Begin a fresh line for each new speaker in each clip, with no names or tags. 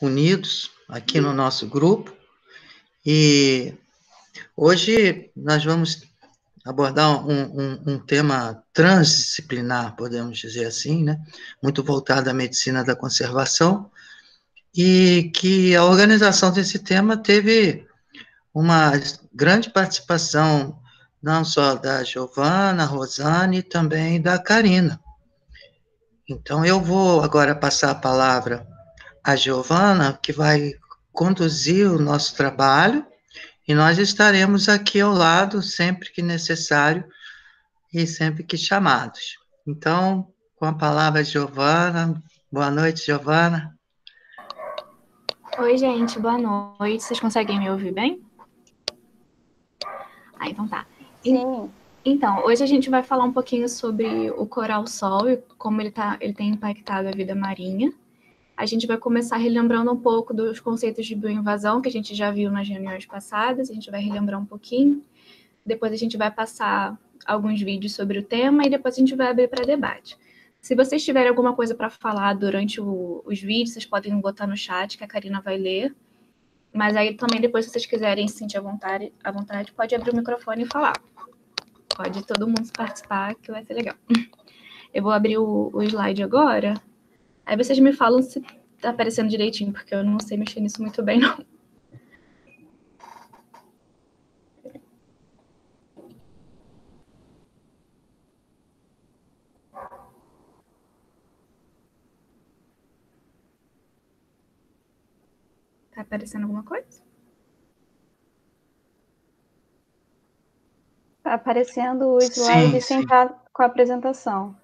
unidos aqui no nosso grupo. E hoje nós vamos abordar um tema transdisciplinar, podemos dizer assim, né? Muito voltado à medicina da conservação, e que a organização desse tema teve uma grande participação, não só da Giovana, Rosane, e também da Karina. Então, eu vou agora passar a palavra à Giovana, que vai conduzir o nosso trabalho, e nós estaremos aqui ao lado sempre que necessário e sempre que chamados. Então, com a palavra, Giovana. Boa noite, Giovana.
Oi, gente, boa noite. Vocês conseguem me ouvir bem? Então tá.
Sim.
Então, hoje a gente vai falar um pouquinho sobre o coral-sol e como ele tem impactado a vida marinha. A gente vai começar relembrando um pouco dos conceitos de bioinvasão que a gente já viu nas reuniões passadas, a gente vai relembrar um pouquinho. Depois a gente vai passar alguns vídeos sobre o tema e depois a gente vai abrir para debate. Se vocês tiverem alguma coisa para falar durante os vídeos, vocês podem botar no chat que a Karina vai ler. Mas aí também depois, se vocês quiserem se sentir à vontade, pode abrir o microfone e falar. Pode todo mundo participar, que vai ser legal. Eu vou abrir o slide agora. Aí vocês me falam se tá aparecendo direitinho, porque eu não sei mexer nisso muito bem, não. Tá aparecendo alguma coisa?
Tá aparecendo o slide sem estar com a apresentação.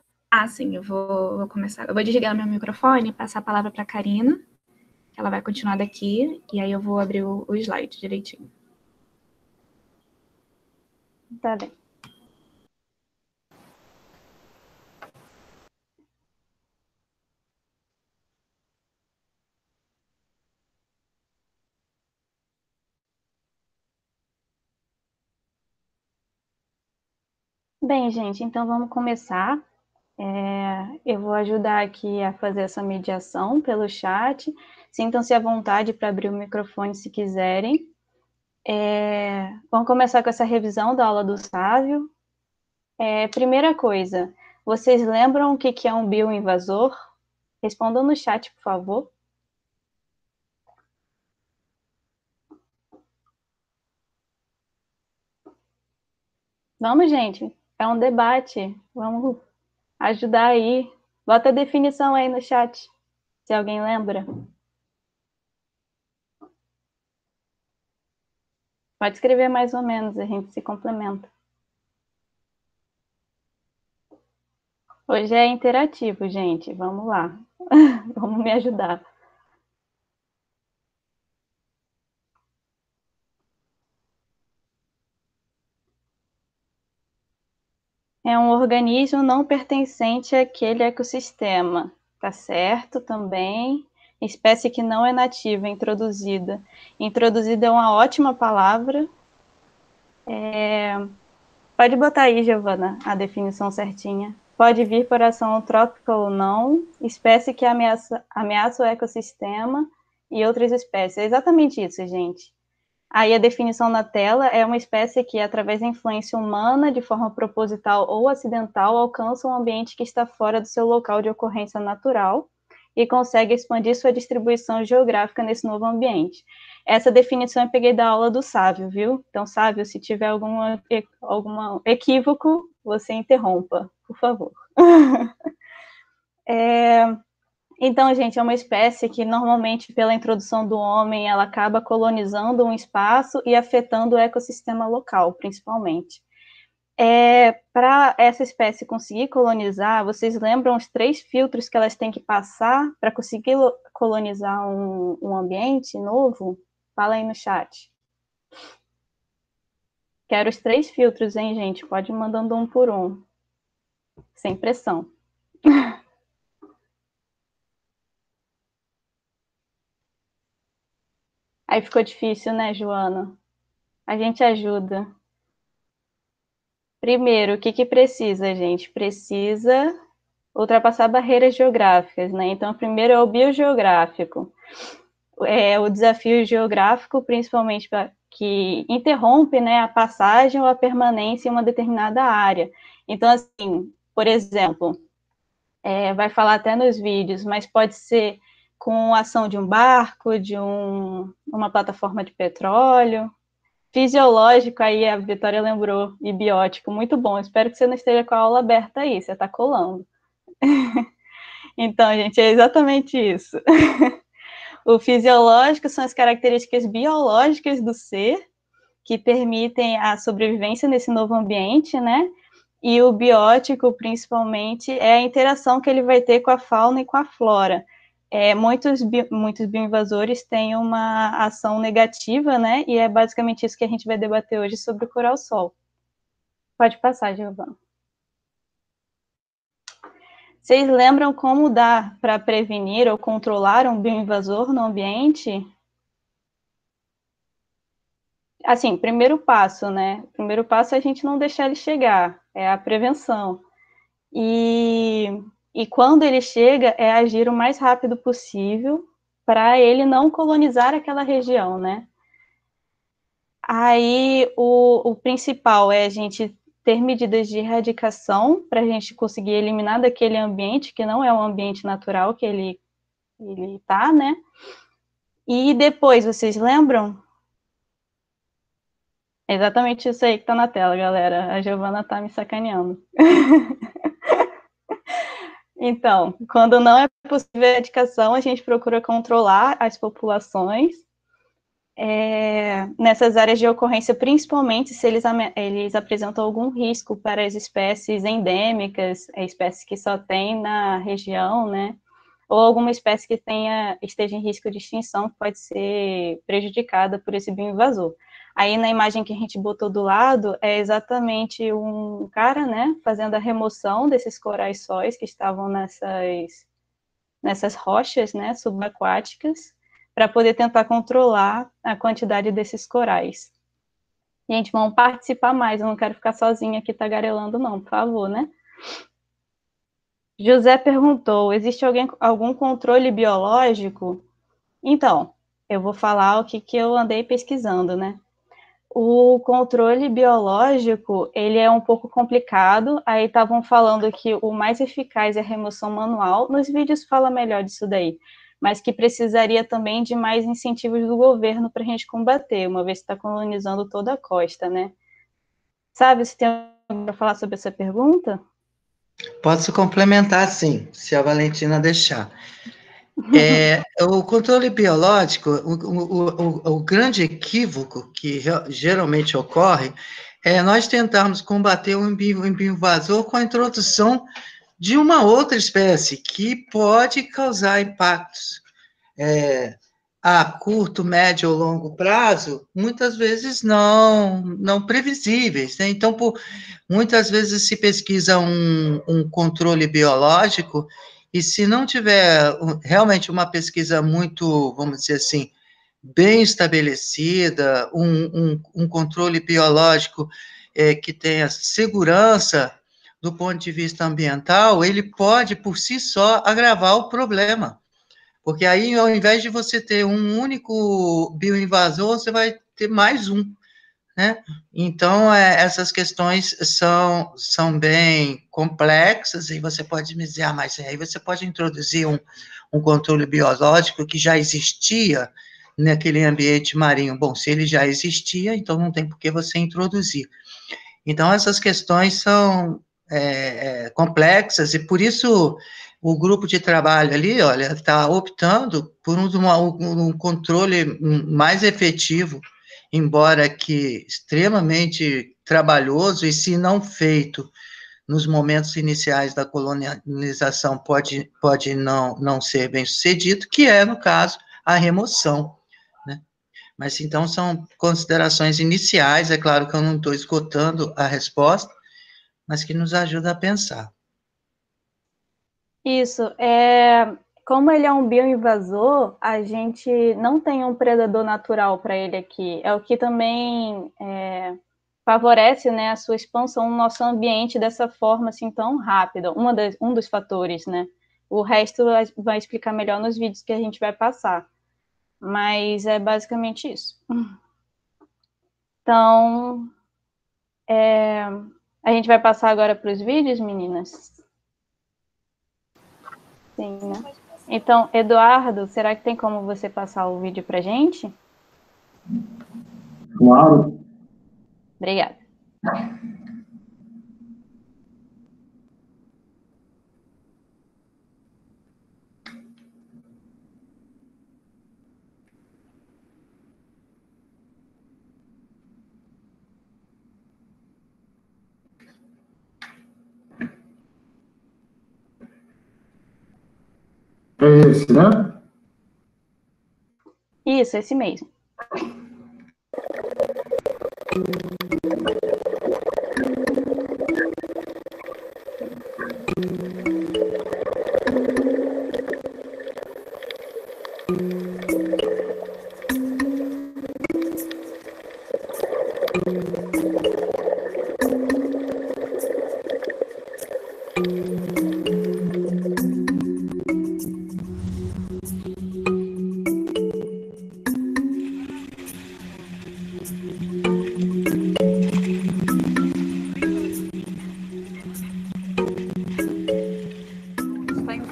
Sim, eu vou começar. Eu vou desligar meu microfone e passar a palavra para a Karina, que ela vai continuar daqui, e aí eu vou abrir o slide direitinho.
Tá bem. Bem, gente, então vamos começar. Eu vou ajudar aqui a fazer essa mediação pelo chat. Sintam-se à vontade para abrir o microfone se quiserem. Vamos começar com essa revisão da aula do Sávio. Primeira coisa, vocês lembram o que é um bioinvasor? Respondam no chat, por favor. Vamos, gente, é um debate. Vamos ajudar aí. Bota a definição aí no chat, se alguém lembra. Pode escrever mais ou menos, a gente se complementa. Hoje é interativo, gente. Vamos lá. Vamos me ajudar. É um organismo não pertencente àquele ecossistema. Tá certo também. Espécie que não é nativa, introduzida. Introduzida é uma ótima palavra. Pode botar aí, Giovana, a definição certinha. Pode vir por ação antrópica ou não, espécie que ameaça o ecossistema e outras espécies. É exatamente isso, gente. Aí a definição na tela é uma espécie que, através da influência humana, de forma proposital ou acidental, alcança um ambiente que está fora do seu local de ocorrência natural e consegue expandir sua distribuição geográfica nesse novo ambiente. Essa definição eu peguei da aula do Sávio, viu? Então, Sávio, se tiver algum equívoco, você interrompa, por favor. Então, gente, é uma espécie que normalmente, pela introdução do homem, ela acaba colonizando um espaço e afetando o ecossistema local, principalmente. Para essa espécie conseguir colonizar, vocês lembram os 3 filtros que elas têm que passar para conseguir colonizar um ambiente novo? Fala aí no chat. Quero os 3 filtros, hein, gente? Pode ir mandando um por um. Sem pressão. Aí ficou difícil, né, Joana? A gente ajuda. Primeiro, o que precisa, gente? Precisa ultrapassar barreiras geográficas, né? Então, primeiro é o biogeográfico. o desafio geográfico, principalmente que interrompe, né, a passagem ou a permanência em uma determinada área. Então, assim, por exemplo, vai falar até nos vídeos, mas pode ser com a ação de um barco, de uma plataforma de petróleo. Fisiológico, aí a Vitória lembrou, e biótico, muito bom. Espero que você não esteja com a aula aberta aí, você está colando. Então, gente, é exatamente isso. O fisiológico são as características biológicas do ser que permitem a sobrevivência nesse novo ambiente, né? E o biótico, principalmente, é a interação que ele vai ter com a fauna e com a flora. Muitos bioinvasores têm uma ação negativa, né? E é basicamente isso que a gente vai debater hoje sobre o coral-sol. Pode passar, Giovana. Vocês lembram como dá para prevenir ou controlar um bioinvasor no ambiente? Assim, primeiro passo, né? Primeiro passo é a gente não deixar ele chegar, é a prevenção. E quando ele chega, é agir o mais rápido possível para ele não colonizar aquela região, né? Aí, o principal é a gente ter medidas de erradicação para a gente conseguir eliminar daquele ambiente, que não é o ambiente natural que ele está, né? E depois, vocês lembram? É exatamente isso aí que está na tela, galera. A Giovana está me sacaneando. Então, quando não é possível a erradicação, a gente procura controlar as populações nessas áreas de ocorrência, principalmente se eles apresentam algum risco para as espécies endêmicas, espécies que só tem na região, né? Ou alguma espécie que esteja em risco de extinção, que pode ser prejudicada por esse bioinvasor. Aí, na imagem que a gente botou do lado, é exatamente um cara, né, fazendo a remoção desses corais-sóis que estavam nessas rochas, né, subaquáticas, para poder tentar controlar a quantidade desses corais. Gente, vamos participar mais, eu não quero ficar sozinha aqui tagarelando não, por favor, né? José perguntou, existe algum controle biológico? Então, eu vou falar o que eu andei pesquisando, né? O controle biológico, ele é um pouco complicado, aí estavam falando que o mais eficaz é a remoção manual, nos vídeos fala melhor disso daí, mas que precisaria também de mais incentivos do governo para a gente combater, uma vez que está colonizando toda a costa, né? Sabe, se tem algo para falar sobre essa pergunta?
Posso complementar, sim, se a Valentina deixar. O controle biológico, o grande equívoco que geralmente ocorre é nós tentarmos combater o bioinvasor com a introdução de uma outra espécie que pode causar impactos a curto, médio ou longo prazo, muitas vezes não previsíveis, né? Então, muitas vezes se pesquisa um controle biológico e se não tiver realmente uma pesquisa muito, vamos dizer assim, bem estabelecida, um controle biológico que tenha segurança do ponto de vista ambiental, ele pode, por si só, agravar o problema. Porque aí, ao invés de você ter um único bioinvasor, você vai ter mais um, né? Então, essas questões são bem complexas, e você pode me dizer, mas aí você pode introduzir um controle biológico que já existia naquele ambiente marinho. Bom, se ele já existia, então não tem por que você introduzir. Então, essas questões são complexas, e por isso o grupo de trabalho ali, olha, está optando por um controle mais efetivo, embora que extremamente trabalhoso, e se não feito nos momentos iniciais da colonização, pode não ser bem sucedido, que é, no caso, a remoção, né? Mas, então, são considerações iniciais, é claro que eu não estou esgotando a resposta, mas que nos ajuda a pensar.
Isso, como ele é um bioinvasor, a gente não tem um predador natural para ele aqui. É o que também favorece, né, a sua expansão no nosso ambiente dessa forma assim tão rápida. Um dos fatores, né? O resto vai explicar melhor nos vídeos que a gente vai passar. Mas é basicamente isso. Então, a gente vai passar agora para os vídeos, meninas? Sim, né? Então, Eduardo, será que tem como você passar o vídeo para a gente?
Claro.
Obrigada.
É esse, né?
Isso, esse mesmo.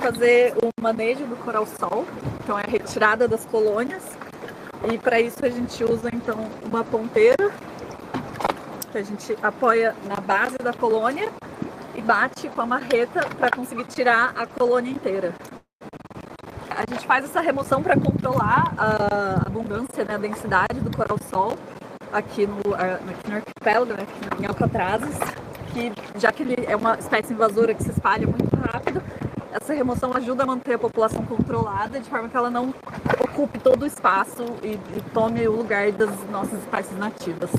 Fazer o manejo do coral-sol, então é a retirada das colônias, e para isso a gente usa então uma ponteira que a gente apoia na base da colônia e bate com a marreta para conseguir tirar a colônia inteira. A gente faz essa remoção para controlar a abundância, né, a densidade do coral-sol aqui no arquipélago, né, aqui em Alcatrazes, que já que ele é uma espécie invasora que se espalha muito rápido, essa remoção ajuda a manter a população controlada, de forma que ela não ocupe todo o espaço e tome o lugar das nossas espécies nativas.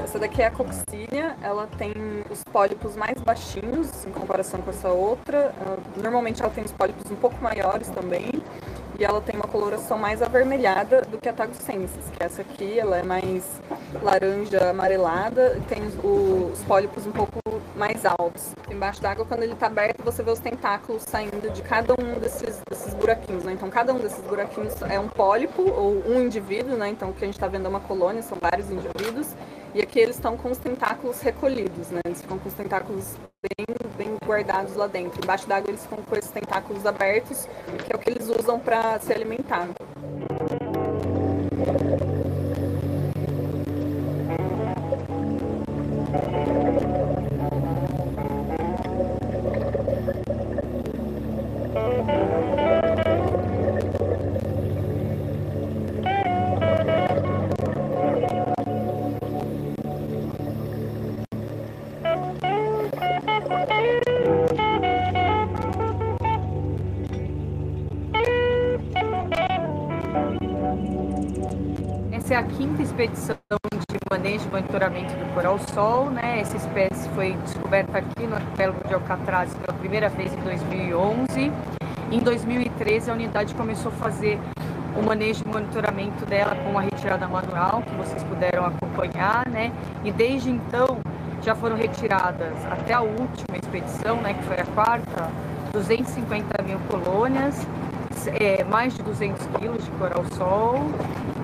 Essa daqui é a coccilia, ela tem os pólipos mais baixinhos em comparação com essa outra. Normalmente ela tem os pólipos um pouco maiores também, e ela tem uma coloração mais avermelhada do que a Tagucensis, que essa aqui ela é mais laranja amarelada e tem os pólipos um pouco mais altos. Embaixo d'água, quando ele está aberto, você vê os tentáculos saindo de cada um desses buraquinhos, né? Então cada um desses buraquinhos é um pólipo ou um indivíduo, né? Então o que a gente está vendo é uma colônia, são vários indivíduos. E aqui eles estão com os tentáculos recolhidos, né? Eles ficam com os tentáculos bem guardados lá dentro. Embaixo d'água eles ficam com esses tentáculos abertos, que é o que eles usam para se alimentar.
Essa é a quinta expedição de manejo e monitoramento do coral-sol, né? Essa espécie foi descoberta aqui no arquipélago de Alcatraz pela primeira vez em 2011. Em 2013, a unidade começou a fazer o manejo e monitoramento dela com a retirada manual, que vocês puderam acompanhar, né? E desde então, já foram retiradas, até a última expedição, né, que foi a quarta, 250 mil colônias, mais de 200 quilos de coral-sol,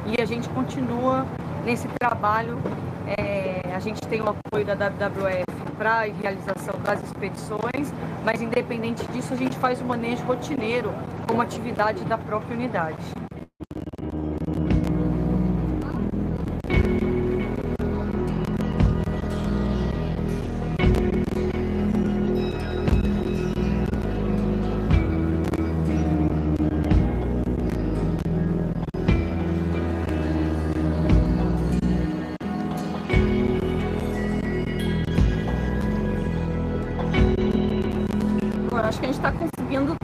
e a gente continua nesse trabalho. A gente tem o apoio da WWF para a realização das expedições, mas independente disso a gente faz o manejo rotineiro como atividade da própria unidade.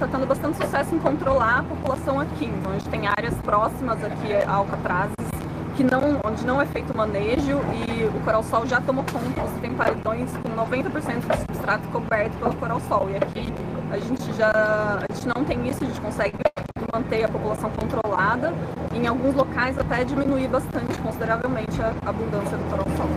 Está tendo bastante sucesso assim, controlar a população aqui. Então, a gente tem áreas próximas aqui a Alcatrazes, onde não é feito manejo, e o coral-sol já tomou conta. Você tem paredões com 90% do substrato coberto pelo coral-sol, e aqui a gente não tem isso, a gente consegue manter a população controlada, e em alguns locais até diminuir bastante, consideravelmente, a abundância do coral-sol.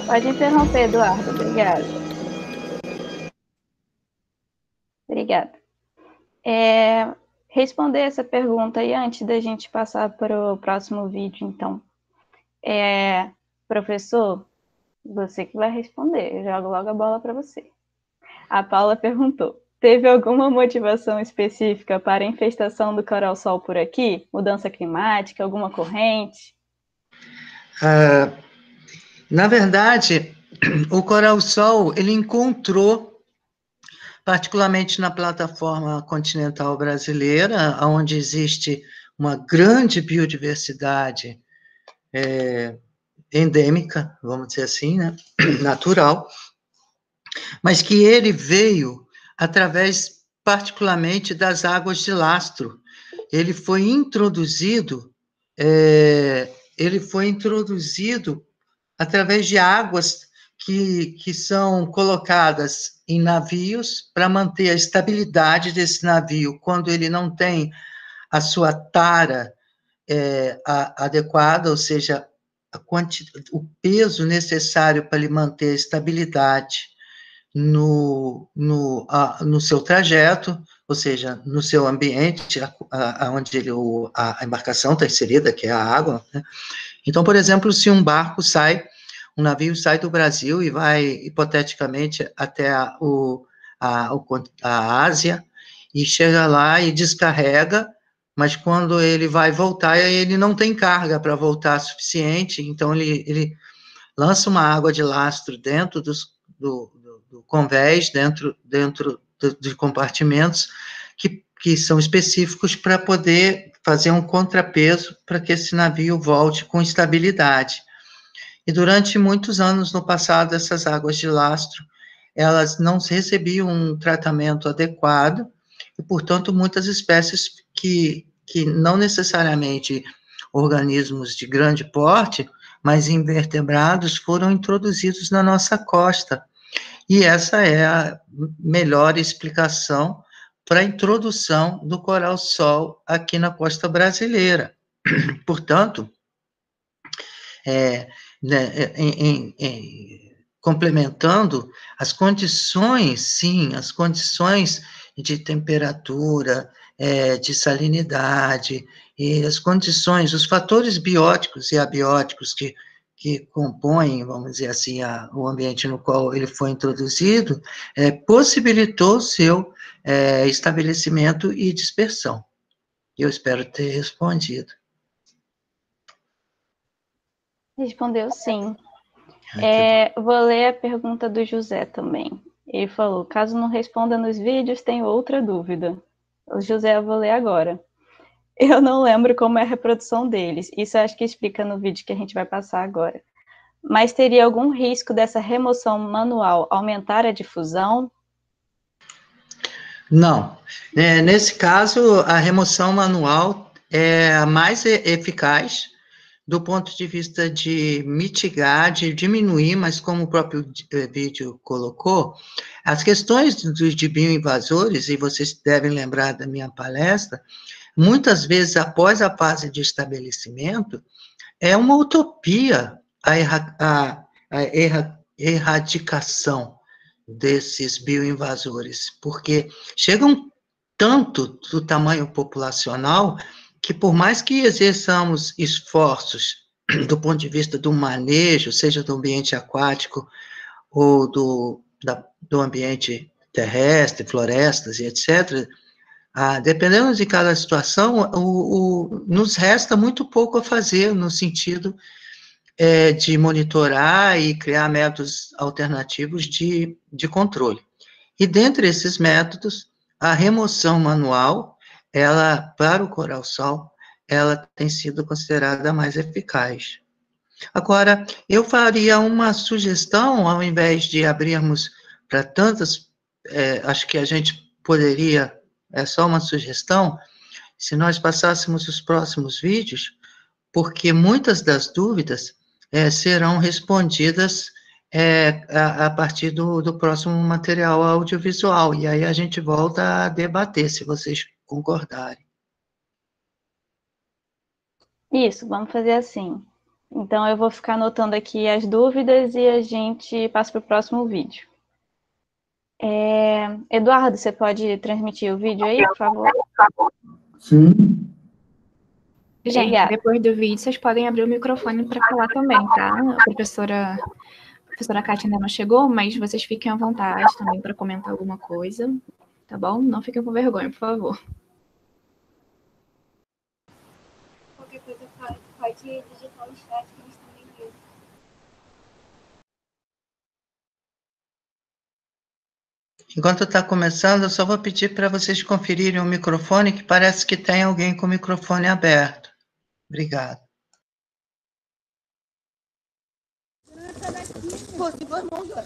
Pode interromper, Eduardo. Obrigada. Obrigada. Responder essa pergunta aí antes da gente passar para o próximo vídeo, então. Professor, você que vai responder. Eu jogo logo a bola para você. A Paula perguntou: teve alguma motivação específica para a infestação do coral-sol por aqui? Mudança climática, alguma corrente?
Na verdade, o coral-sol, ele encontrou, particularmente na plataforma continental brasileira, onde existe uma grande biodiversidade endêmica, vamos dizer assim, né, natural, mas que ele veio através, particularmente, das águas de lastro. Ele foi introduzido através de águas que são colocadas em navios para manter a estabilidade desse navio quando ele não tem a sua tara adequada, ou seja, o peso necessário para ele manter a estabilidade no seu trajeto, ou seja, no seu ambiente, onde a embarcação está inserida, que é a água, né? Então, por exemplo, se um navio sai do Brasil e vai, hipoteticamente, até a Ásia, e chega lá e descarrega, mas quando ele vai voltar, ele não tem carga para voltar suficiente, então ele lança uma água de lastro dentro do convés, dentro de compartimentos que são específicos para poder fazer um contrapeso para que esse navio volte com estabilidade. E durante muitos anos no passado, essas águas de lastro, elas não recebiam um tratamento adequado, e, portanto, muitas espécies que não necessariamente organismos de grande porte, mas invertebrados, foram introduzidos na nossa costa. E essa é a melhor explicação para a introdução do coral-sol aqui na costa brasileira. Portanto, complementando, as condições de temperatura, de salinidade, e as condições, os fatores bióticos e abióticos que compõem, vamos dizer assim, o ambiente no qual ele foi introduzido, possibilitou seu estabelecimento e dispersão. Eu espero ter respondido.
Respondeu sim. Vou ler a pergunta do José também. Ele falou: caso não responda nos vídeos, tenho outra dúvida. O José, eu vou ler agora. Eu não lembro como é a reprodução deles. Isso eu acho que explica no vídeo que a gente vai passar agora. Mas teria algum risco dessa remoção manual aumentar a difusão?
Não. Nesse caso, a remoção manual é a mais eficaz do ponto de vista de mitigar, de diminuir, mas como o próprio vídeo colocou, as questões de bioinvasores, e vocês devem lembrar da minha palestra, muitas vezes, após a fase de estabelecimento, é uma utopia a erradicação desses bioinvasores, porque chegam tanto do tamanho populacional que, por mais que exerçamos esforços do ponto de vista do manejo, seja do ambiente aquático ou do ambiente terrestre, florestas e etc., Dependendo de cada situação, nos resta muito pouco a fazer no sentido de monitorar e criar métodos alternativos de controle. E dentre esses métodos, a remoção manual, para o coral-sol, ela tem sido considerada mais eficaz. Agora, eu faria uma sugestão, ao invés de abrirmos para tantas, acho que a gente poderia, é só uma sugestão, se nós passássemos os próximos vídeos, porque muitas das dúvidas serão respondidas a partir do próximo material audiovisual, e aí a gente volta a debater, se vocês concordarem.
Isso, vamos fazer assim. Então, eu vou ficar anotando aqui as dúvidas e a gente passa para o próximo vídeo. Eduardo, você pode transmitir o vídeo aí, por favor?
Sim.
Gente,
Obrigada.
depois do vídeo, vocês podem abrir o microfone para falar também, tá? A professora Kátia ainda não chegou, mas vocês fiquem à vontade também para comentar alguma coisa, tá bom? Não fiquem com vergonha, por favor.
Qualquer coisa pode digitar o chat que eles também viram.
Enquanto está começando, eu só vou pedir para vocês conferirem o microfone, que parece que tem alguém com o microfone aberto. Obrigado.
Pô, tem duas mãos, ó.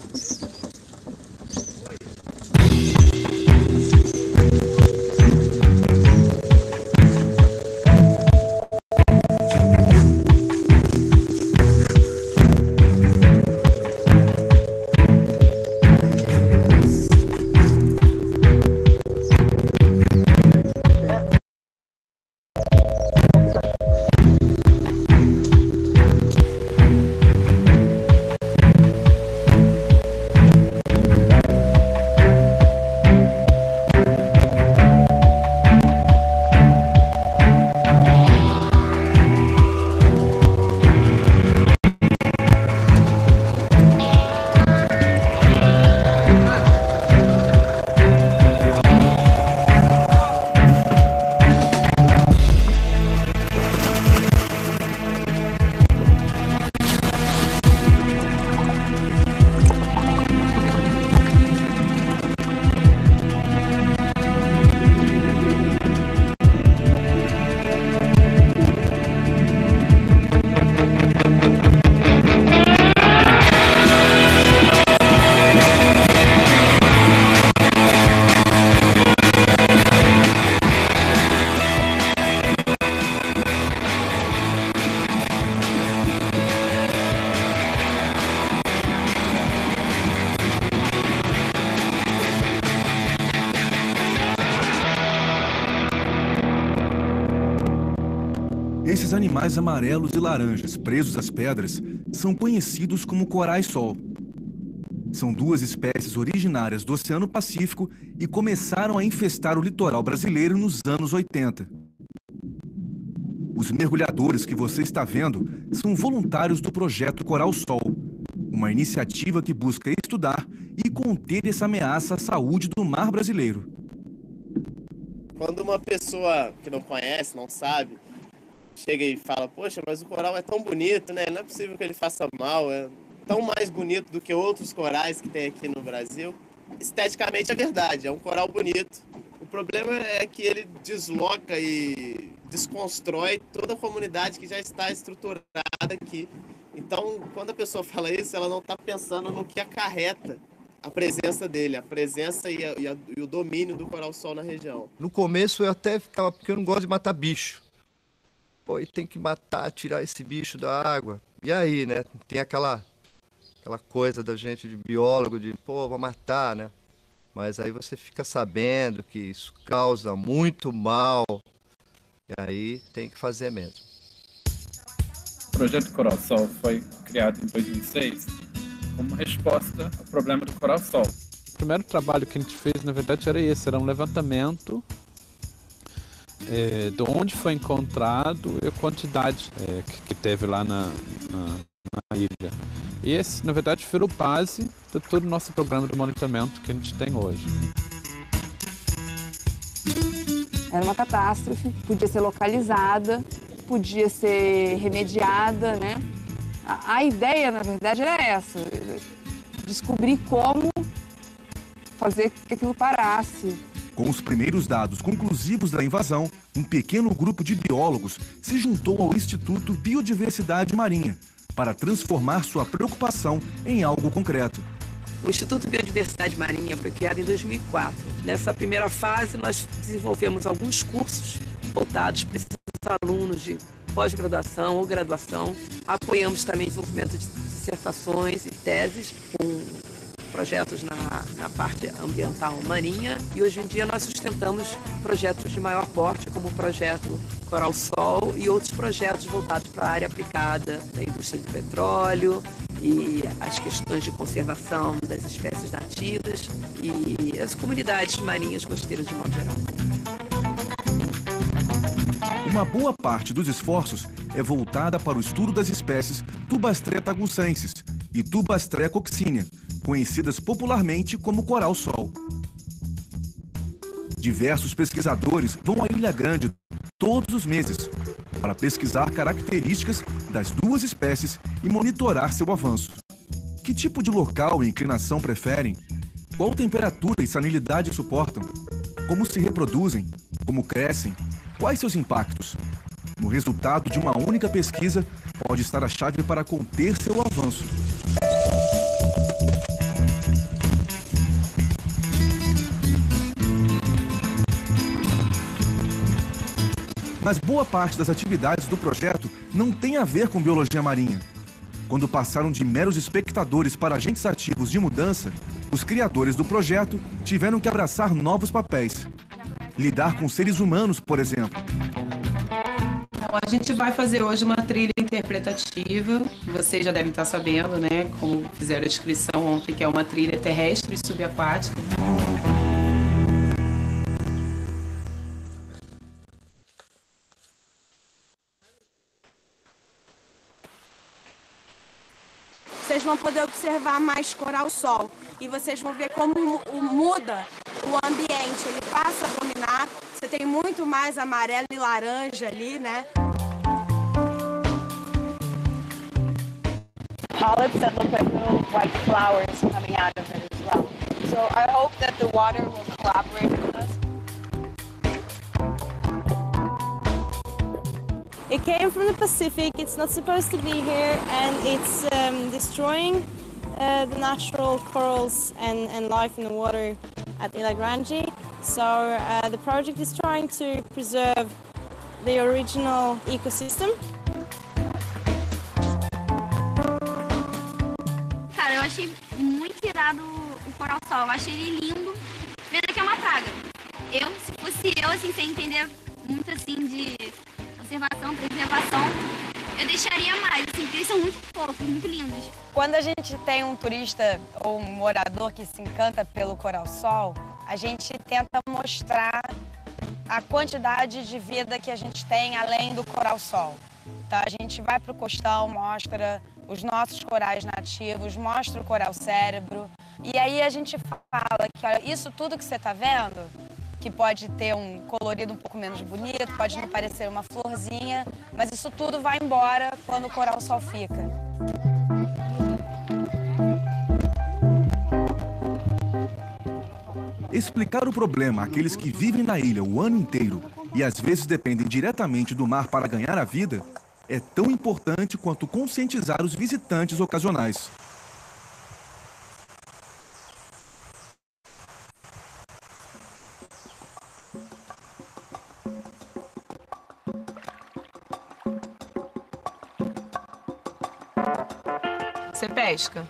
Esses animais amarelos e laranjas presos às pedras são conhecidos como corais-sol. São duas espécies originárias do Oceano Pacífico e começaram a infestar o litoral brasileiro nos anos 80. Os mergulhadores que você está vendo são voluntários do projeto Coral-Sol, uma iniciativa que busca estudar e conter essa ameaça à saúde do mar brasileiro.
Quando uma pessoa que não conhece, não sabe, chega e fala, poxa, mas o coral é tão bonito, né? Não é possível que ele faça mal, é tão mais bonito do que outros corais que tem aqui no Brasil. Esteticamente é verdade, é um coral bonito. O problema é que ele desloca e desconstrói toda a comunidade que já está estruturada aqui. Então, quando a pessoa fala isso, ela não está pensando no que acarreta a presença dele, a presença e o domínio do coral-sol na região.
No começo eu até ficava, porque eu não gosto de matar bicho. Pô, e tem que matar, tirar esse bicho da água. E aí, né? Tem aquela coisa da gente de biólogo, de, pô, vou matar, né? Mas aí você fica sabendo que isso causa muito mal. E aí tem que fazer mesmo.
O projeto Coral-Sol foi criado em 2006 como resposta ao problema do coral-sol.
O primeiro trabalho que a gente fez, na verdade, era esse. Era um levantamento de onde foi encontrado e a quantidade que teve lá na ilha. E esse, na verdade, virou base de todo o nosso programa de monitoramento que a gente tem hoje.
Era uma catástrofe, podia ser localizada, podia ser remediada, né? A ideia, na verdade, era essa, descobrir como fazer que aquilo parasse.
Com os primeiros dados conclusivos da invasão, um pequeno grupo de biólogos se juntou ao Instituto Biodiversidade Marinha para transformar sua preocupação em algo concreto.
O Instituto Biodiversidade Marinha foi criado em 2004. Nessa primeira fase, nós desenvolvemos alguns cursos voltados para esses alunos de pós-graduação ou graduação. Apoiamos também o desenvolvimento de dissertações e teses com projetos na parte ambiental marinha, e hoje em dia nós sustentamos projetos de maior porte, como o projeto Coral Sol e outros projetos voltados para a área aplicada da indústria do petróleo e as questões de conservação das espécies nativas e as comunidades marinhas costeiras de modo geral.
Uma boa parte dos esforços é voltada para o estudo das espécies Tubastré tagucensis e Tubastré coccinea, conhecidas popularmente como coral-sol. Diversos pesquisadores vão à Ilha Grande todos os meses para pesquisar características das duas espécies e monitorar seu avanço. Que tipo de local e inclinação preferem? Qual temperatura e salinidade suportam? Como se reproduzem? Como crescem? Quais seus impactos? No resultado de uma única pesquisa pode estar a chave para conter seu avanço. Mas boa parte das atividades do projeto não tem a ver com biologia marinha. Quando passaram de meros espectadores para agentes ativos de mudança, os criadores do projeto tiveram que abraçar novos papéis. Lidar com seres humanos, por exemplo.
Então, a gente vai fazer hoje uma trilha interpretativa. Vocês já devem estar sabendo, né? Como fizeram a descrição ontem, que é uma trilha terrestre e subaquática.
Vocês vão poder observar mais coral-sol e vocês vão ver como muda o ambiente, ele passa a dominar. Você tem muito mais amarelo e laranja ali, né?
Polyps that look like little white flowers coming out of it as well. So I hope that the water will collaborate with us.
It came from the Pacific, it's not supposed to be here, and it's destroying the natural corals and life in the water at Ilha Grande. So the project is trying to preserve the original ecosystem.
Cara, eu achei muito irado o coral-sol, eu achei ele lindo. Pena que é uma praga. Se fosse eu, assim, sem entender muito, assim, de conservação, preservação, eu deixaria mais, assim, porque eles são muito fofos, muito lindos.
Quando a gente tem um turista ou um morador que se encanta pelo coral-sol, a gente tenta mostrar a quantidade de vida que a gente tem além do coral-sol. Então, a gente vai para o costão, mostra os nossos corais nativos, mostra o coral-cérebro, e aí a gente fala que, olha, isso tudo que você está vendo, que pode ter um colorido um pouco menos bonito, pode não parecer uma florzinha, mas isso tudo vai embora quando o coral-sol fica.
Explicar o problema àqueles que vivem na ilha o ano inteiro e às vezes dependem diretamente do mar para ganhar a vida é tão importante quanto conscientizar os visitantes ocasionais.
Você pesca?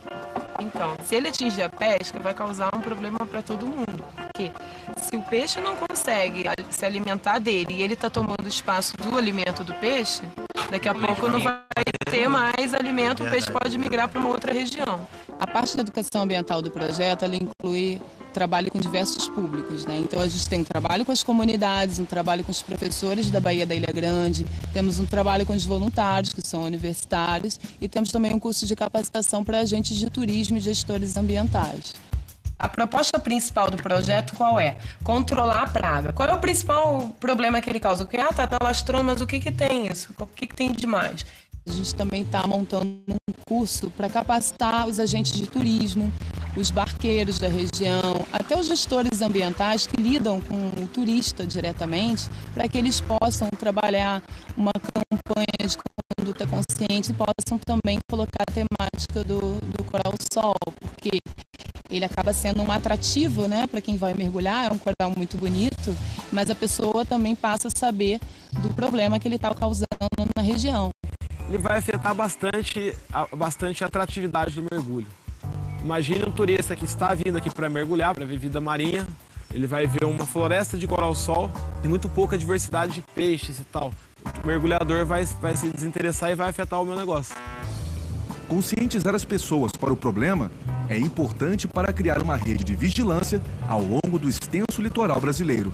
Então, se ele atingir a pesca, vai causar um problema para todo mundo. Porque se o peixe não consegue se alimentar dele e ele está tomando espaço do alimento do peixe, daqui a pouco não vai ter mais alimento, o peixe pode migrar para uma outra região.
A parte da educação ambiental do projeto, ela inclui trabalho com diversos públicos, né? Então a gente tem um trabalho com as comunidades, um trabalho com os professores da Baía da Ilha Grande, temos um trabalho com os voluntários, que são universitários, e temos também um curso de capacitação para agentes de turismo e gestores ambientais.
A proposta principal do projeto qual é? Controlar a praga. Qual é o principal problema que ele causa? O que? Tá alastrando, mas o que tem isso? O que tem de mais?
A gente também está montando um curso para capacitar os agentes de turismo, os barqueiros da região, até os gestores ambientais que lidam com o turista diretamente, para que eles possam trabalhar uma campanha de conduta consciente e possam também colocar a temática do coral-sol, porque ele acaba sendo um atrativo, né, para quem vai mergulhar, é um coral muito bonito, mas a pessoa também passa a saber do problema que ele está causando na região.
Ele vai afetar bastante a atratividade do mergulho. Imagine um turista que está vindo aqui para mergulhar, para ver vida marinha, ele vai ver uma floresta de coral-sol, tem muito pouca diversidade de peixes e tal. O mergulhador vai se desinteressar e vai afetar o meu negócio.
Conscientizar as pessoas para o problema é importante para criar uma rede de vigilância ao longo do extenso litoral brasileiro.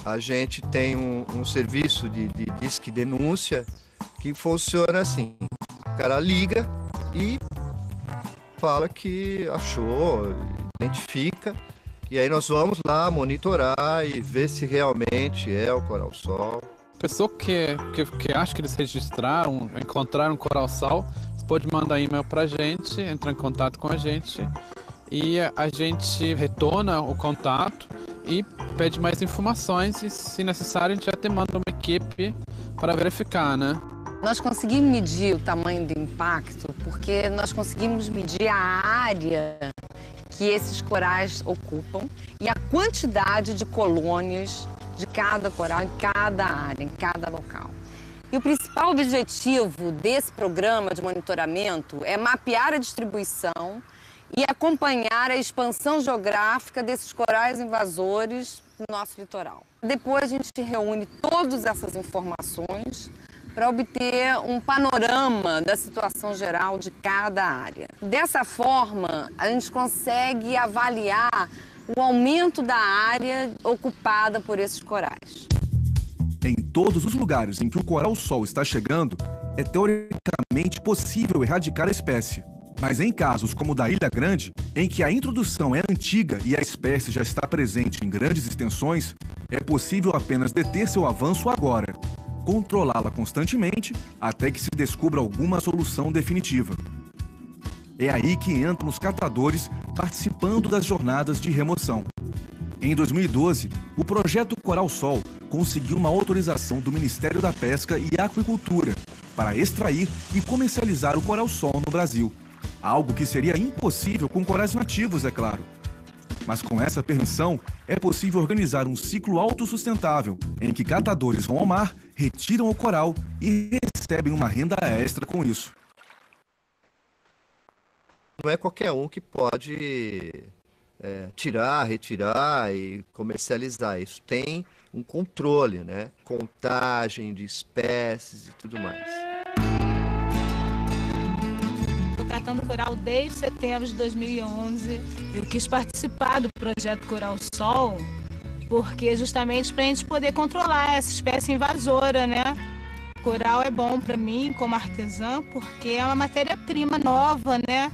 A gente tem um serviço de disque denúncia que funciona assim. O cara liga e fala que achou, identifica, e aí nós vamos lá monitorar e ver se realmente é o coral-sol.
Pessoa que acha que eles registraram, encontraram um coral-sol, pode mandar e-mail pra gente, entrar em contato com a gente e a gente retorna o contato e pede mais informações e, se necessário, a gente até manda uma equipe para verificar, né?
Nós conseguimos medir o tamanho do impacto porque nós conseguimos medir a área que esses corais ocupam e a quantidade de colônias de cada coral em cada área, em cada local. E o principal objetivo desse programa de monitoramento é mapear a distribuição e acompanhar a expansão geográfica desses corais invasores no nosso litoral. Depois a gente reúne todas essas informações para obter um panorama da situação geral de cada área. Dessa forma, a gente consegue avaliar o aumento da área ocupada por esses corais.
Em todos os lugares em que o coral-sol está chegando, é teoricamente possível erradicar a espécie. Mas em casos como o da Ilha Grande, em que a introdução é antiga e a espécie já está presente em grandes extensões, é possível apenas deter seu avanço agora, controlá-la constantemente até que se descubra alguma solução definitiva. É aí que entram os catadores participando das jornadas de remoção. Em 2012, o projeto Coral-Sol conseguiu uma autorização do Ministério da Pesca e Aquicultura para extrair e comercializar o coral-sol no Brasil. Algo que seria impossível com corais nativos, é claro. Mas com essa permissão, é possível organizar um ciclo autossustentável, em que catadores vão ao mar, retiram o coral e recebem uma renda extra com isso.
Não é qualquer um que pode tirar, retirar e comercializar. Isso tem um controle, né? Contagem de espécies e tudo mais.
Estou catando coral desde setembro de 2011. Eu quis participar do projeto Coral-Sol porque justamente para a gente poder controlar essa espécie invasora, né? Coral é bom para mim como artesã porque é uma matéria-prima nova, né?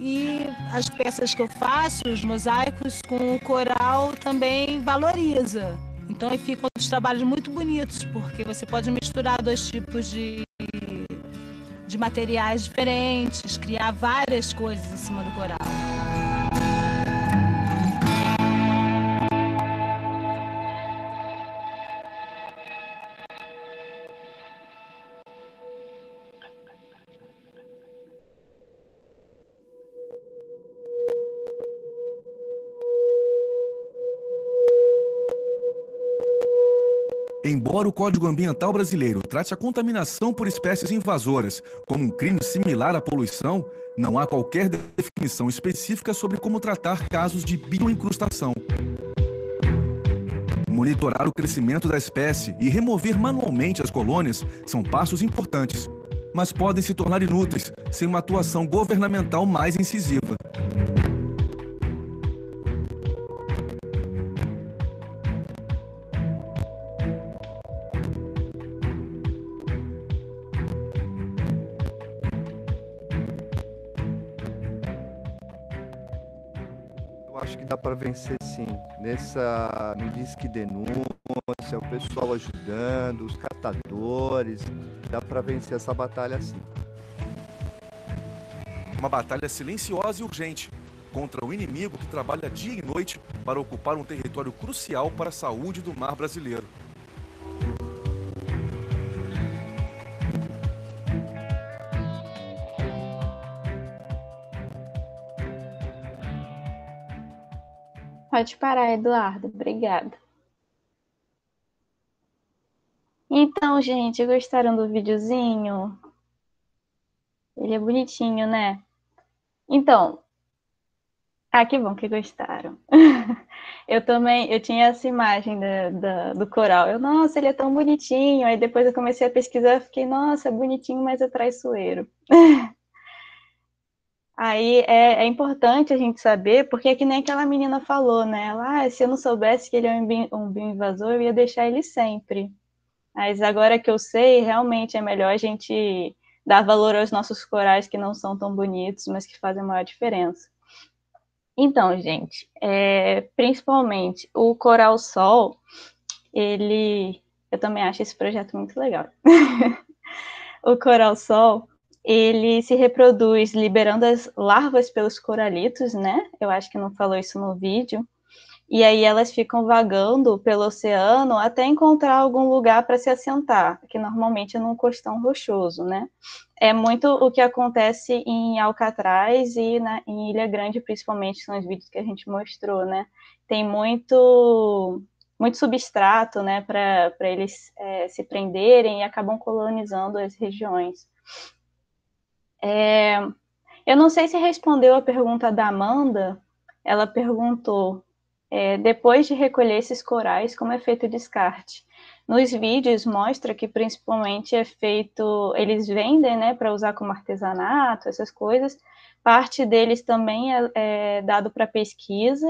E as peças que eu faço, os mosaicos com o coral também valoriza. Então ficam os trabalhos muito bonitos, porque você pode misturar dois tipos de materiais diferentes, criar várias coisas em cima do coral.
Embora o Código Ambiental Brasileiro trate a contaminação por espécies invasoras como um crime similar à poluição, não há qualquer definição específica sobre como tratar casos de bioincrustação. Monitorar o crescimento da espécie e remover manualmente as colônias são passos importantes, mas podem se tornar inúteis sem uma atuação governamental mais incisiva.
Eu acho que dá para vencer sim. No Disque Denúncia, o pessoal ajudando, os catadores, dá para vencer essa batalha sim.
Uma batalha silenciosa e urgente contra o inimigo que trabalha dia e noite para ocupar um território crucial para a saúde do mar brasileiro.
Pode parar, Eduardo. Obrigada. Então, gente, gostaram do videozinho? Ele é bonitinho, né? Então, que bom que gostaram. Eu tinha essa imagem do coral. Nossa, ele é tão bonitinho. Aí depois eu comecei a pesquisar e fiquei, nossa, é bonitinho, mas é traiçoeiro. Aí é importante a gente saber, porque é que nem aquela menina falou, né? Ela, se eu não soubesse que ele é um bioinvasor, eu ia deixar ele sempre. Mas agora que eu sei, realmente é melhor a gente dar valor aos nossos corais que não são tão bonitos, mas que fazem a maior diferença. Então, gente, principalmente o coral-sol, eu também acho esse projeto muito legal. O coral-sol, ele se reproduz liberando as larvas pelos coralitos, né? Eu acho que não falou isso no vídeo. E aí elas ficam vagando pelo oceano até encontrar algum lugar para se assentar, que normalmente é num costão rochoso, né? É muito o que acontece em Alcatraz e em Ilha Grande, principalmente, são os vídeos que a gente mostrou, né? Tem muito substrato, né, para eles se prenderem e acabam colonizando as regiões. Eu não sei se respondeu a pergunta da Amanda. Ela perguntou, depois de recolher esses corais, como é feito o descarte? Nos vídeos mostra que principalmente é feito, eles vendem, né, para usar como artesanato, essas coisas. Parte deles também é dado para pesquisa.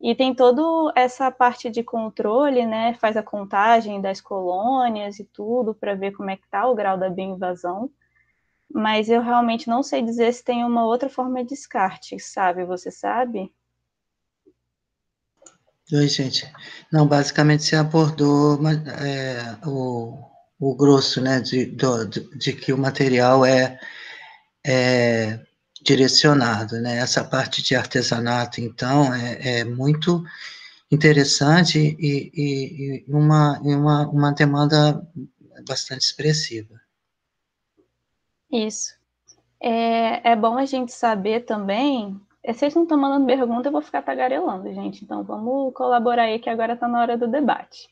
E tem toda essa parte de controle, né? Faz a contagem das colônias e tudo para ver como é que está o grau da bioinvasão. Mas eu realmente não sei dizer se tem uma outra forma de descarte, sabe? Você sabe?
Oi, gente. Não, basicamente você abordou o grosso, né? De que o material é direcionado, né? Essa parte de artesanato, então, é muito interessante e uma demanda bastante expressiva.
Isso. É bom a gente saber também. Vocês não estão mandando pergunta, eu vou ficar tagarelando, gente. Então vamos colaborar aí, que agora está na hora do debate.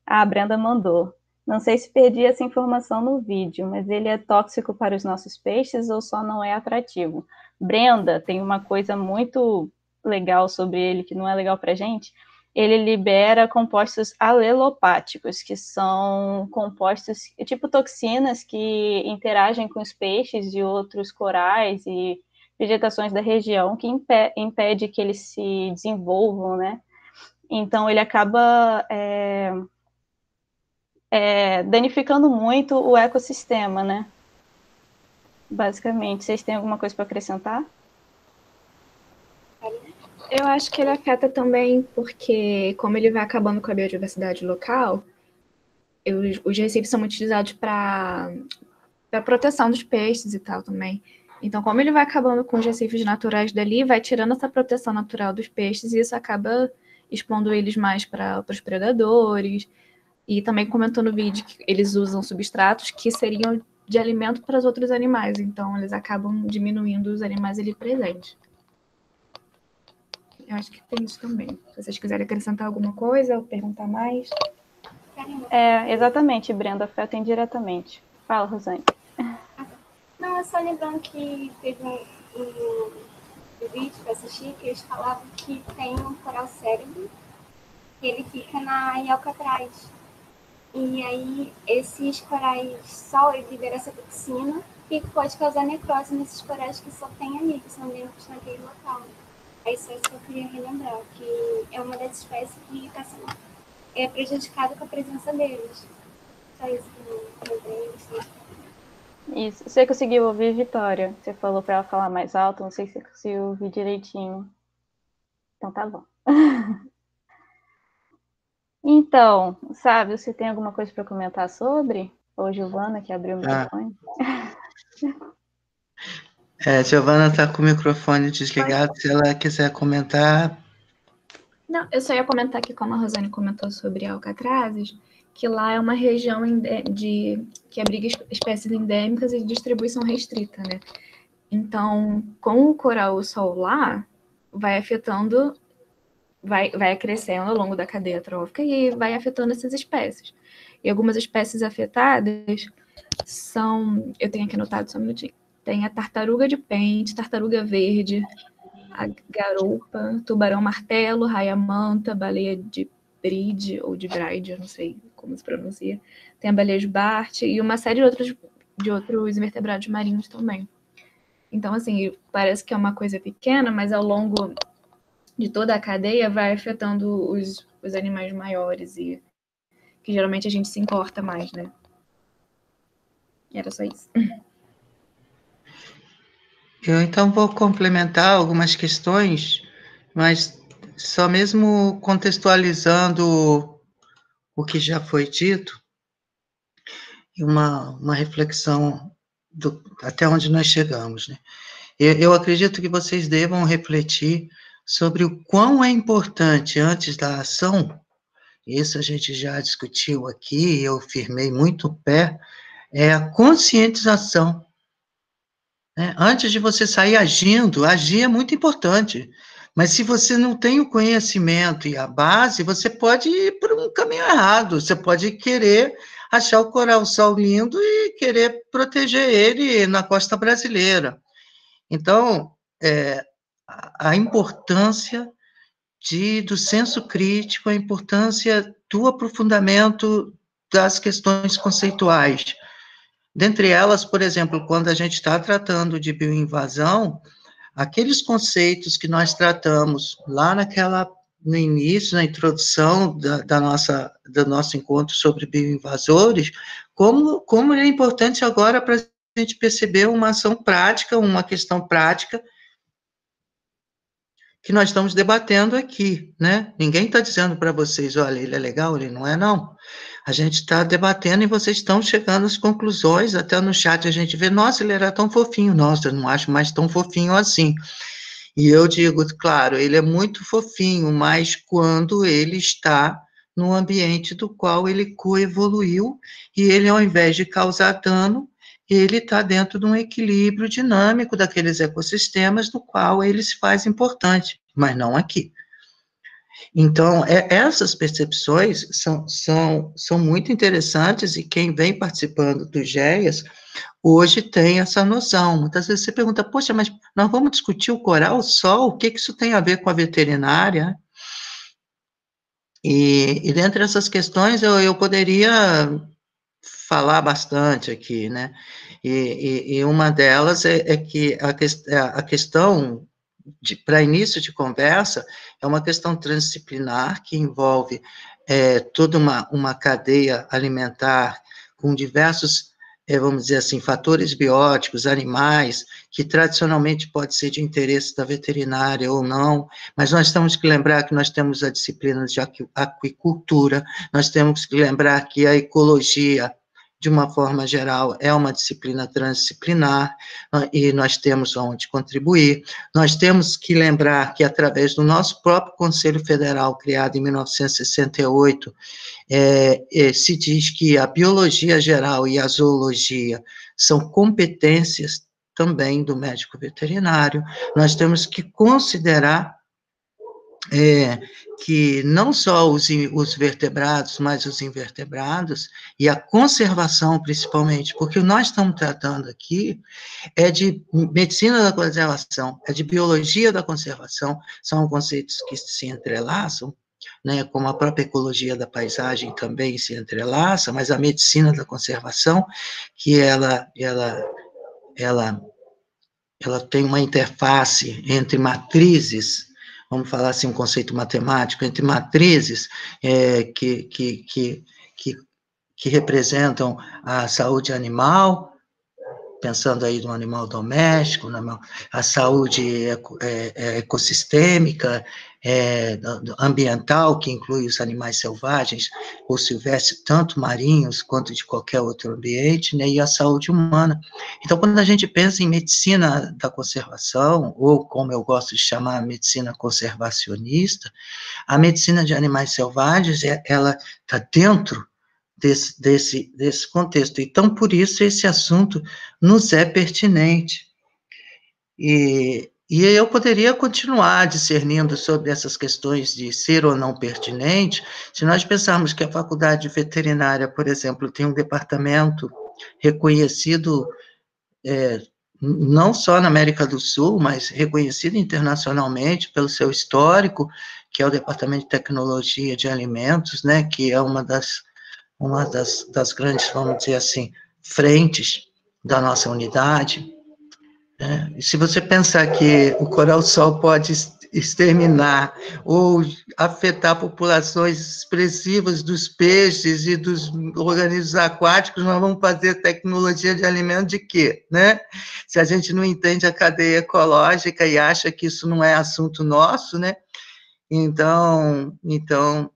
A Brenda mandou. Não sei se perdi essa informação no vídeo, mas ele é tóxico para os nossos peixes ou só não é atrativo? Brenda, tem uma coisa muito legal sobre ele que não é legal para a gente. Ele libera compostos alelopáticos, que são compostos, tipo toxinas, que interagem com os peixes e outros corais e vegetações da região, que impede que eles se desenvolvam, né? Então, ele acaba danificando muito o ecossistema, né? Basicamente. Vocês têm alguma coisa para acrescentar?
Eu acho que ele afeta também porque, como ele vai acabando com a biodiversidade local, os recifes são muito utilizados para proteção dos peixes e tal também. Então, como ele vai acabando com os recifes naturais dali, vai tirando essa proteção natural dos peixes e isso acaba expondo eles mais para os predadores. E também comentou no vídeo que eles usam substratos que seriam de alimento para os outros animais. Então, eles acabam diminuindo os animais ali presentes. Eu acho que tem isso também. Se vocês quiserem acrescentar alguma coisa ou perguntar mais.
Exatamente, Brenda, afeta indiretamente. Fala, Rosane.
Não, é só lembrando que teve um vídeo que eu assisti que eles falavam que tem um coral cérebro que ele fica em Alcatraz. E aí, esses corais sol, ele libera essa toxina que pode causar necrose nesses corais que só tem ali, que são endêmicos naquele local. É isso que eu queria relembrar, que é uma das espécies que está sendo prejudicada com a presença deles. Só isso que eu lembrei.
Isso. Você conseguiu ouvir, Vitória? Você falou para ela falar mais alto, não sei se você conseguiu ouvir direitinho. Então tá bom. Então, Sávio, você tem alguma coisa para comentar sobre? Ou Giovana, que abriu o microfone?
Giovana está com o microfone desligado, se ela quiser comentar.
Não, eu só ia comentar que, como a Rosane comentou sobre Alcatrazes, que lá é uma região que abriga espécies endêmicas e de distribuição restrita, né? Então, com o coral-sol lá, vai afetando, vai crescendo ao longo da cadeia trófica e vai afetando essas espécies. E algumas espécies afetadas são, eu tenho aqui anotado só um minutinho, tem a tartaruga de pente, tartaruga verde, a garoupa, tubarão-martelo, raia-manta, baleia de bride, ou de bride, eu não sei como se pronuncia, tem a baleia de Bart e uma série de outros invertebrados marinhos também. Então, assim, parece que é uma coisa pequena, mas ao longo de toda a cadeia vai afetando os animais maiores e que geralmente a gente se importa mais, né? Era só isso.
Eu, então, vou complementar algumas questões, mas só mesmo contextualizando o que já foi dito, e uma reflexão até onde nós chegamos, né? Eu acredito que vocês devam refletir sobre o quão é importante, antes da ação, isso a gente já discutiu aqui, eu firmei muito o pé, é a conscientização. Antes de você sair agindo, agir é muito importante, mas se você não tem o conhecimento e a base, você pode ir por um caminho errado, você pode querer achar o coral-sol lindo e querer proteger ele na costa brasileira. Então, a importância do senso crítico, a importância do aprofundamento das questões conceituais. Dentre elas, por exemplo, quando a gente está tratando de bioinvasão, aqueles conceitos que nós tratamos lá no início, na introdução do nosso encontro sobre bioinvasores, como é importante agora para a gente perceber uma ação prática, uma questão prática, que nós estamos debatendo aqui, né? Ninguém está dizendo para vocês, olha, ele é legal, ele não é, não. A gente está debatendo e vocês estão chegando às conclusões, até no chat a gente vê, nossa, ele era tão fofinho, nossa, eu não acho mais tão fofinho assim. E eu digo, claro, ele é muito fofinho, mas quando ele está no ambiente do qual ele coevoluiu, e ele, ao invés de causar dano, ele está dentro de um equilíbrio dinâmico daqueles ecossistemas, no qual ele se faz importante, mas não aqui. Então, essas percepções são muito interessantes, e quem vem participando do GEAS, hoje tem essa noção. Muitas vezes você pergunta, poxa, mas nós vamos discutir o coral-sol, o que isso tem a ver com a veterinária? E dentre essas questões, eu poderia falar bastante aqui, né? E uma delas é que a questão, para início de conversa, é uma questão transdisciplinar que envolve toda uma cadeia alimentar com diversos, vamos dizer assim, fatores bióticos, animais, que tradicionalmente pode ser de interesse da veterinária ou não, mas nós temos que lembrar que nós temos a disciplina de aquicultura, nós temos que lembrar que a ecologia, de uma forma geral, é uma disciplina transdisciplinar, e nós temos onde contribuir. Nós temos que lembrar que, através do nosso próprio Conselho Federal, criado em 1968, se diz que a biologia geral e a zoologia são competências também do médico veterinário. Nós temos que considerar que não só os vertebrados, mas os invertebrados, e a conservação principalmente, porque o que nós estamos tratando aqui é de medicina da conservação, é de biologia da conservação, são conceitos que se entrelaçam, né, como a própria ecologia da paisagem também se entrelaça, mas a medicina da conservação, que ela tem uma interface entre matrizes, vamos falar assim, um conceito matemático, entre matrizes que representam a saúde animal, pensando aí no animal doméstico, a saúde ecossistêmica, ambiental, que inclui os animais selvagens ou silvestres, tanto marinhos quanto de qualquer outro ambiente, né, e a saúde humana. Então, quando a gente pensa em medicina da conservação, ou como eu gosto de chamar, medicina conservacionista, a medicina de animais selvagens, ela está dentro desse contexto. Então, por isso, esse assunto nos é pertinente. E eu poderia continuar discernindo sobre essas questões de ser ou não pertinente, se nós pensarmos que a faculdade veterinária, por exemplo, tem um departamento reconhecido, não só na América do Sul, mas reconhecido internacionalmente pelo seu histórico, que é o Departamento de Tecnologia de Alimentos, né, que é uma das grandes, vamos dizer assim, frentes da nossa unidade. E se você pensar que o coral-sol pode exterminar ou afetar populações expressivas dos peixes e dos organismos aquáticos, nós vamos fazer tecnologia de alimento de quê, né? Se a gente não entende a cadeia ecológica e acha que isso não é assunto nosso, né? Então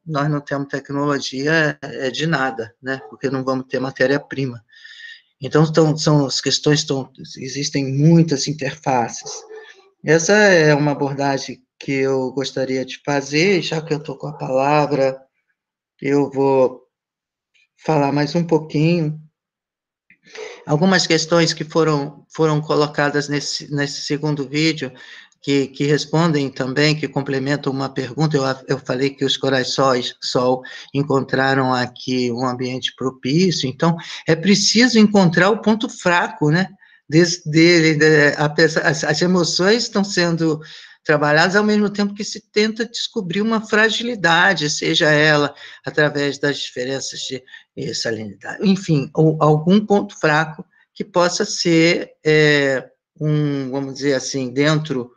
nós não temos tecnologia de nada, né? Porque não vamos ter matéria-prima. Então, as questões existem muitas interfaces. Essa é uma abordagem que eu gostaria de fazer, já que eu estou com a palavra, eu vou falar mais um pouquinho. Algumas questões que foram colocadas nesse segundo vídeo, que respondem também, que complementam uma pergunta. Eu falei que os corais-sol encontraram aqui um ambiente propício, então é preciso encontrar o ponto fraco, né, as emoções estão sendo trabalhadas ao mesmo tempo que se tenta descobrir uma fragilidade, seja ela através das diferenças de salinidade, enfim, ou algum ponto fraco que possa ser, vamos dizer assim, dentro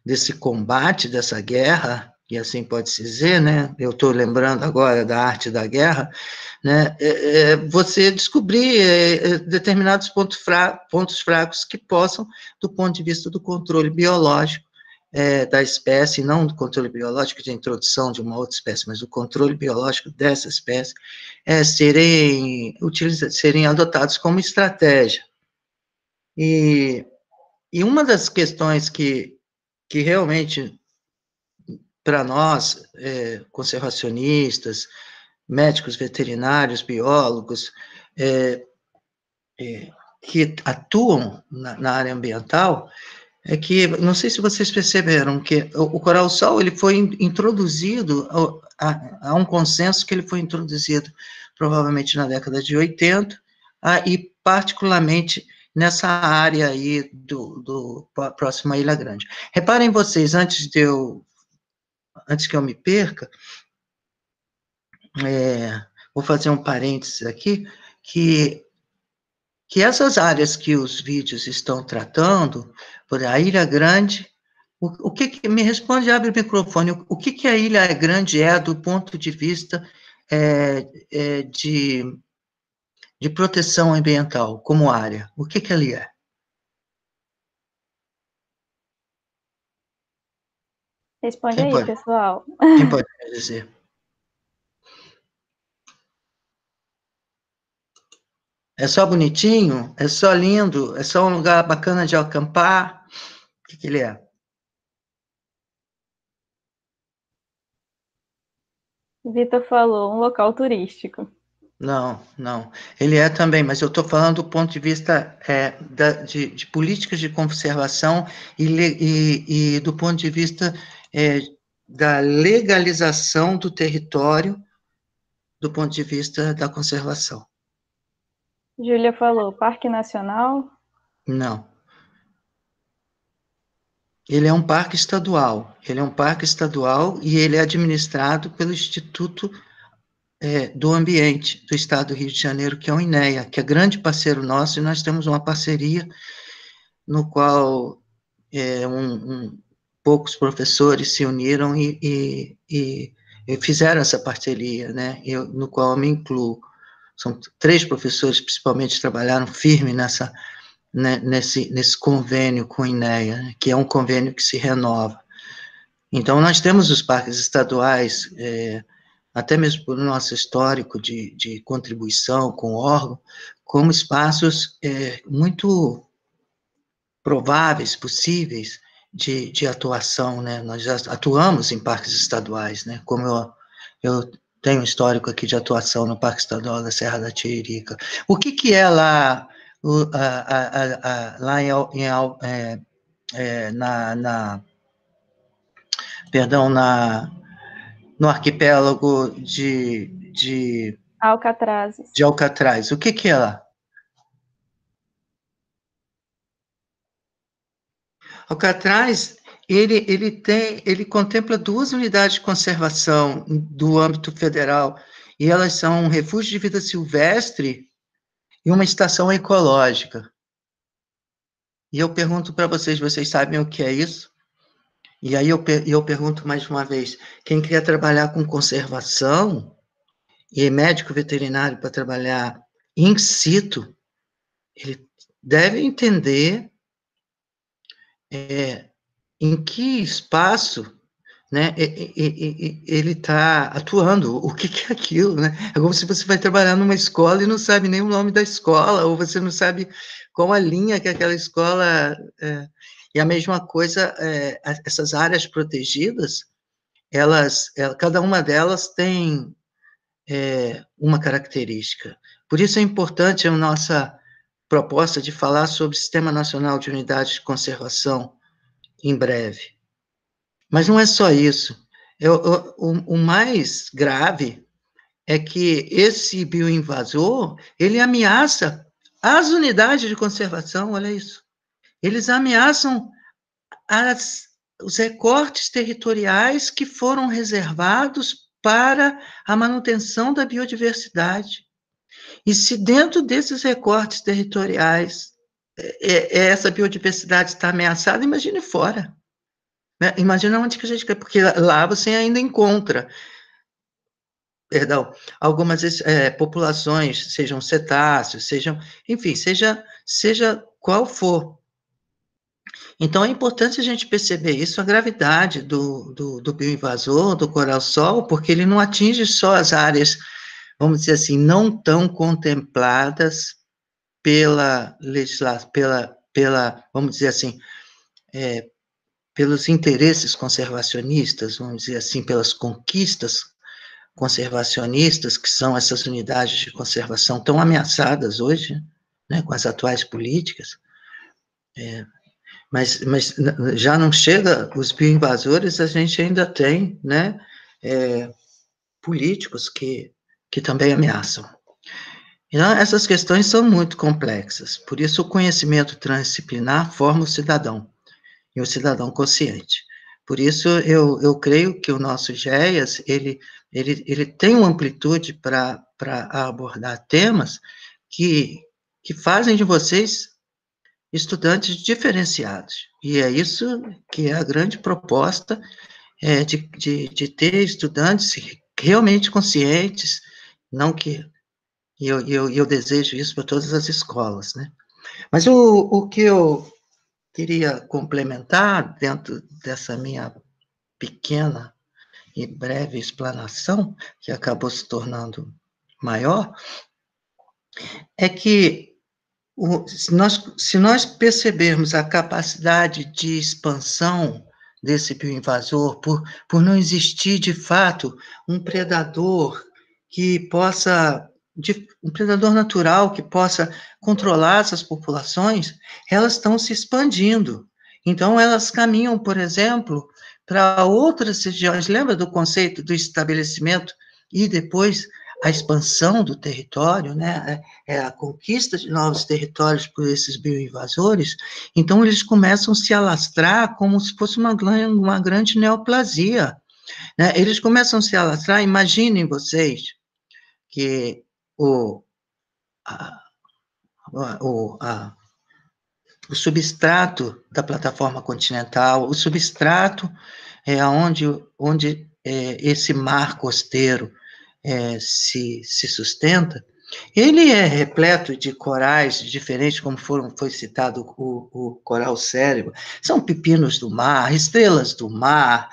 desse combate, dessa guerra, e assim pode-se dizer, né, eu estou lembrando agora da arte da guerra, né, você descobrir determinados pontos fracos que possam, do ponto de vista do controle biológico da espécie, não do controle biológico de introdução de uma outra espécie, mas do controle biológico dessa espécie, serem adotados como estratégia. E uma das questões que realmente, para nós, conservacionistas, médicos veterinários, biólogos, que atuam na área ambiental, é que, não sei se vocês perceberam, que o coral-sol ele foi introduzido, há um consenso que ele foi introduzido provavelmente na década de 80, e particularmente nessa área aí próximo à Ilha Grande. Reparem vocês, antes que eu me perca, vou fazer um parênteses aqui, que essas áreas que os vídeos estão tratando, por a Ilha Grande, o que me responde, abre o microfone, o que a Ilha Grande é do ponto de vista de proteção ambiental, como área? O que ele é?
Responde aí, pessoal.
Quem pode me dizer? É só bonitinho? É só lindo? É só um lugar bacana de acampar? O que ele é?
Vitor falou, um local turístico.
Não. Ele é também, mas eu estou falando do ponto de vista de políticas de conservação e do ponto de vista da legalização do território, do ponto de vista da conservação.
Júlia falou, Parque Nacional?
Não. Ele é um parque estadual. E ele é administrado pelo Instituto do Ambiente do Estado do Rio de Janeiro, que é o INEA, que é grande parceiro nosso, e nós temos uma parceria no qual poucos professores se uniram e fizeram essa parceria, né, no qual eu me incluo. São 3 professores, principalmente, trabalharam firme nesse convênio com o INEA, né, que é um convênio que se renova. Então, nós temos os parques estaduais, até mesmo por nosso histórico de contribuição com o órgão, como espaços muito prováveis, possíveis de atuação, né? Nós já atuamos em parques estaduais, né? Como eu tenho um histórico aqui de atuação no Parque Estadual da Serra da Tiririca. O que é lá, lá no arquipélago de
Alcatrazes.
De Alcatraz. O que é lá? Alcatraz, ele contempla 2 unidades de conservação do âmbito federal, e elas são um refúgio de vida silvestre e uma estação ecológica. E eu pergunto para vocês sabem o que é isso? E aí eu pergunto mais uma vez, quem quer trabalhar com conservação e é médico veterinário para trabalhar in situ, ele deve entender em que espaço, né, ele está atuando, o que é aquilo, né? É como se você vai trabalhar numa escola e não sabe nem o nome da escola, ou você não sabe qual a linha que aquela escola... E a mesma coisa, essas áreas protegidas, cada uma delas tem uma característica. Por isso é importante a nossa proposta de falar sobre o Sistema Nacional de Unidades de Conservação em breve. Mas não é só isso. O mais grave é que esse bioinvasor, ele ameaça as unidades de conservação, olha isso. Eles ameaçam os recortes territoriais que foram reservados para a manutenção da biodiversidade. E se dentro desses recortes territoriais essa biodiversidade está ameaçada, imagine fora. Né? Imagina onde que a gente quer, porque lá você ainda encontra, algumas populações, sejam cetáceos, enfim, seja qual for. Então, é importante a gente perceber isso, a gravidade do bioinvasor, do coral-sol, porque ele não atinge só as áreas, vamos dizer assim, não tão contempladas pela legislação, vamos dizer assim, pelos interesses conservacionistas, vamos dizer assim, pelas conquistas conservacionistas, que são essas unidades de conservação tão ameaçadas hoje, né, com as atuais políticas, mas já não chega, os bioinvasores, a gente ainda tem, né, políticos que também ameaçam. Então, essas questões são muito complexas, por isso o conhecimento transdisciplinar forma o cidadão, e o cidadão consciente. Por isso, eu creio que o nosso GEAS, ele tem uma amplitude para abordar temas que fazem de vocês estudantes diferenciados, e é isso que é a grande proposta, de ter estudantes realmente conscientes, não que... E eu desejo isso para todas as escolas, né? Mas o que eu queria complementar, dentro dessa minha pequena e breve explanação, que acabou se tornando maior, é que se nós percebermos a capacidade de expansão desse bioinvasor, por não existir, de fato, um predador que possa... um predador natural que possa controlar essas populações, elas estão se expandindo. Então, elas caminham, por exemplo, para outras regiões. Lembra do conceito do estabelecimento e depois a expansão do território, né? A conquista de novos territórios por esses bioinvasores? Então, eles começam a se alastrar como se fosse uma grande neoplasia, né? Eles começam a se alastrar, imaginem vocês, que o substrato da plataforma continental, o substrato é onde esse mar costeiro se sustenta, Ele é repleto de corais diferentes, como foi citado o coral cérebro. São pepinos do mar, estrelas do mar,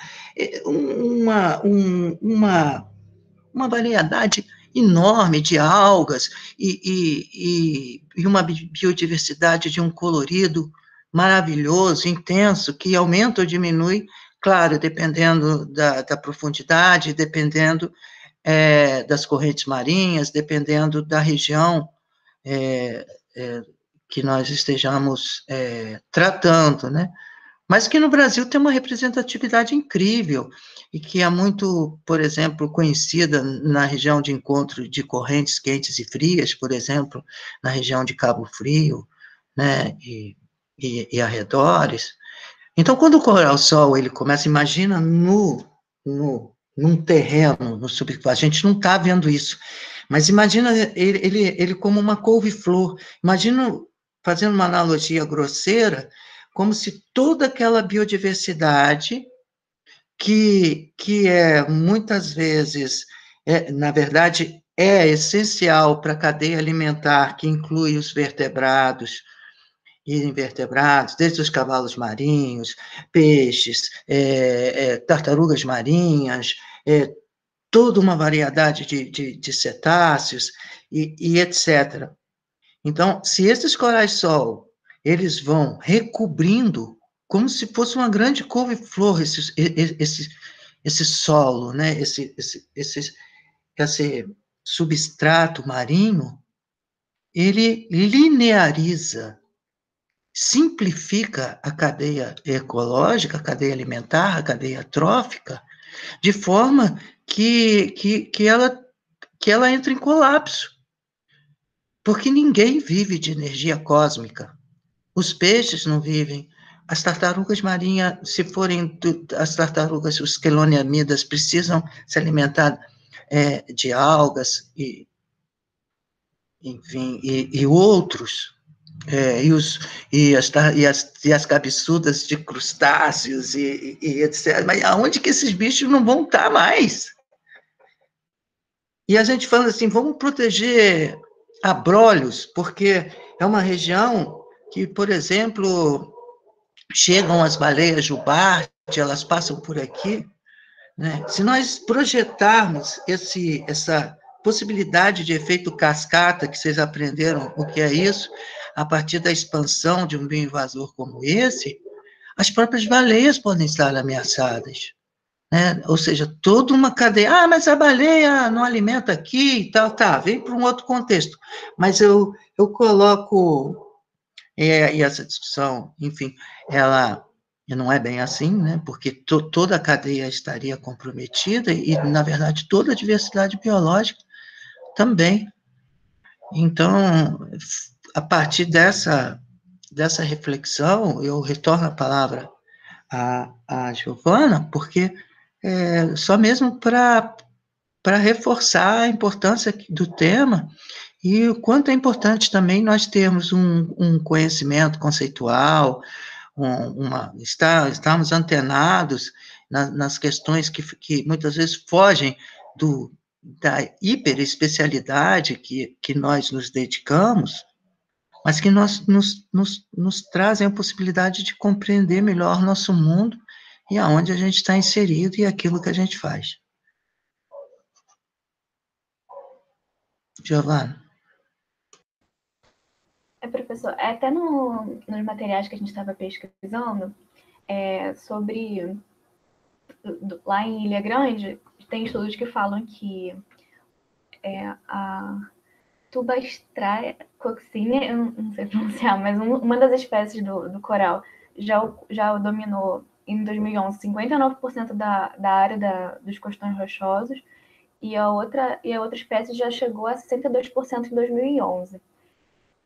uma variedade enorme de algas e uma biodiversidade de um colorido maravilhoso, intenso, que aumenta ou diminui, claro, dependendo da profundidade, dependendo das correntes marinhas, dependendo da região que nós estejamos tratando, né? Mas que no Brasil tem uma representatividade incrível, e que é muito, por exemplo, conhecida na região de encontro de correntes quentes e frias, por exemplo, na região de Cabo Frio, né, e arredores. Então, quando o coral-sol ele começa, imagina num terreno, a gente não está vendo isso, mas imagina ele como uma couve-flor, imagina, fazendo uma analogia grosseira, como se toda aquela biodiversidade, que muitas vezes, na verdade, é essencial para a cadeia alimentar, que inclui os vertebrados e invertebrados, desde os cavalos marinhos, peixes, tartarugas marinhas, toda uma variedade de cetáceos, e etc. Então, se esses corais-sol eles vão recobrindo, como se fosse uma grande couve-flor, esse solo, né? esse substrato marinho, ele lineariza, simplifica a cadeia ecológica, a cadeia alimentar, a cadeia trófica, de forma que ela entra em colapso. Porque ninguém vive de energia cósmica. Os peixes não vivem. As tartarugas marinhas, se forem as tartarugas, os queloniamidas, precisam se alimentar de algas, enfim, e outros, e as cabeçudas de crustáceos, e etc. Mas aonde que esses bichos não vão estar mais? E a gente fala assim, vamos proteger Abrolhos, porque é uma região que, por exemplo, chegam as baleias jubarte, elas passam por aqui, né? Se nós projetarmos essa possibilidade de efeito cascata, que vocês aprenderam o que é isso, a partir da expansão de um bioinvasor como esse, as próprias baleias podem estar ameaçadas, né? Ou seja, toda uma cadeia. Mas a baleia não alimenta aqui e tal, tá, vem para um outro contexto. Mas eu coloco, e essa discussão, enfim, ela não é bem assim, né? Porque toda a cadeia estaria comprometida e, na verdade, toda a diversidade biológica também. Então, a partir dessa reflexão, eu retorno a palavra à Giovana, porque só mesmo para reforçar a importância do tema e o quanto é importante também nós termos um conhecimento conceitual, estarmos antenados nas questões que muitas vezes fogem da hiperespecialidade que nós nos dedicamos, mas que nos trazem a possibilidade de compreender melhor nosso mundo e aonde a gente está inserido e aquilo que a gente faz. Giovana.
Professor, até nos materiais que a gente estava pesquisando, sobre, lá em Ilha Grande, tem estudos que falam que a Tubastracoxine, eu não sei pronunciar, mas uma das espécies do coral já dominou, em 2011, 59% da área dos costões rochosos, e a outra espécie já chegou a 62% em 2011.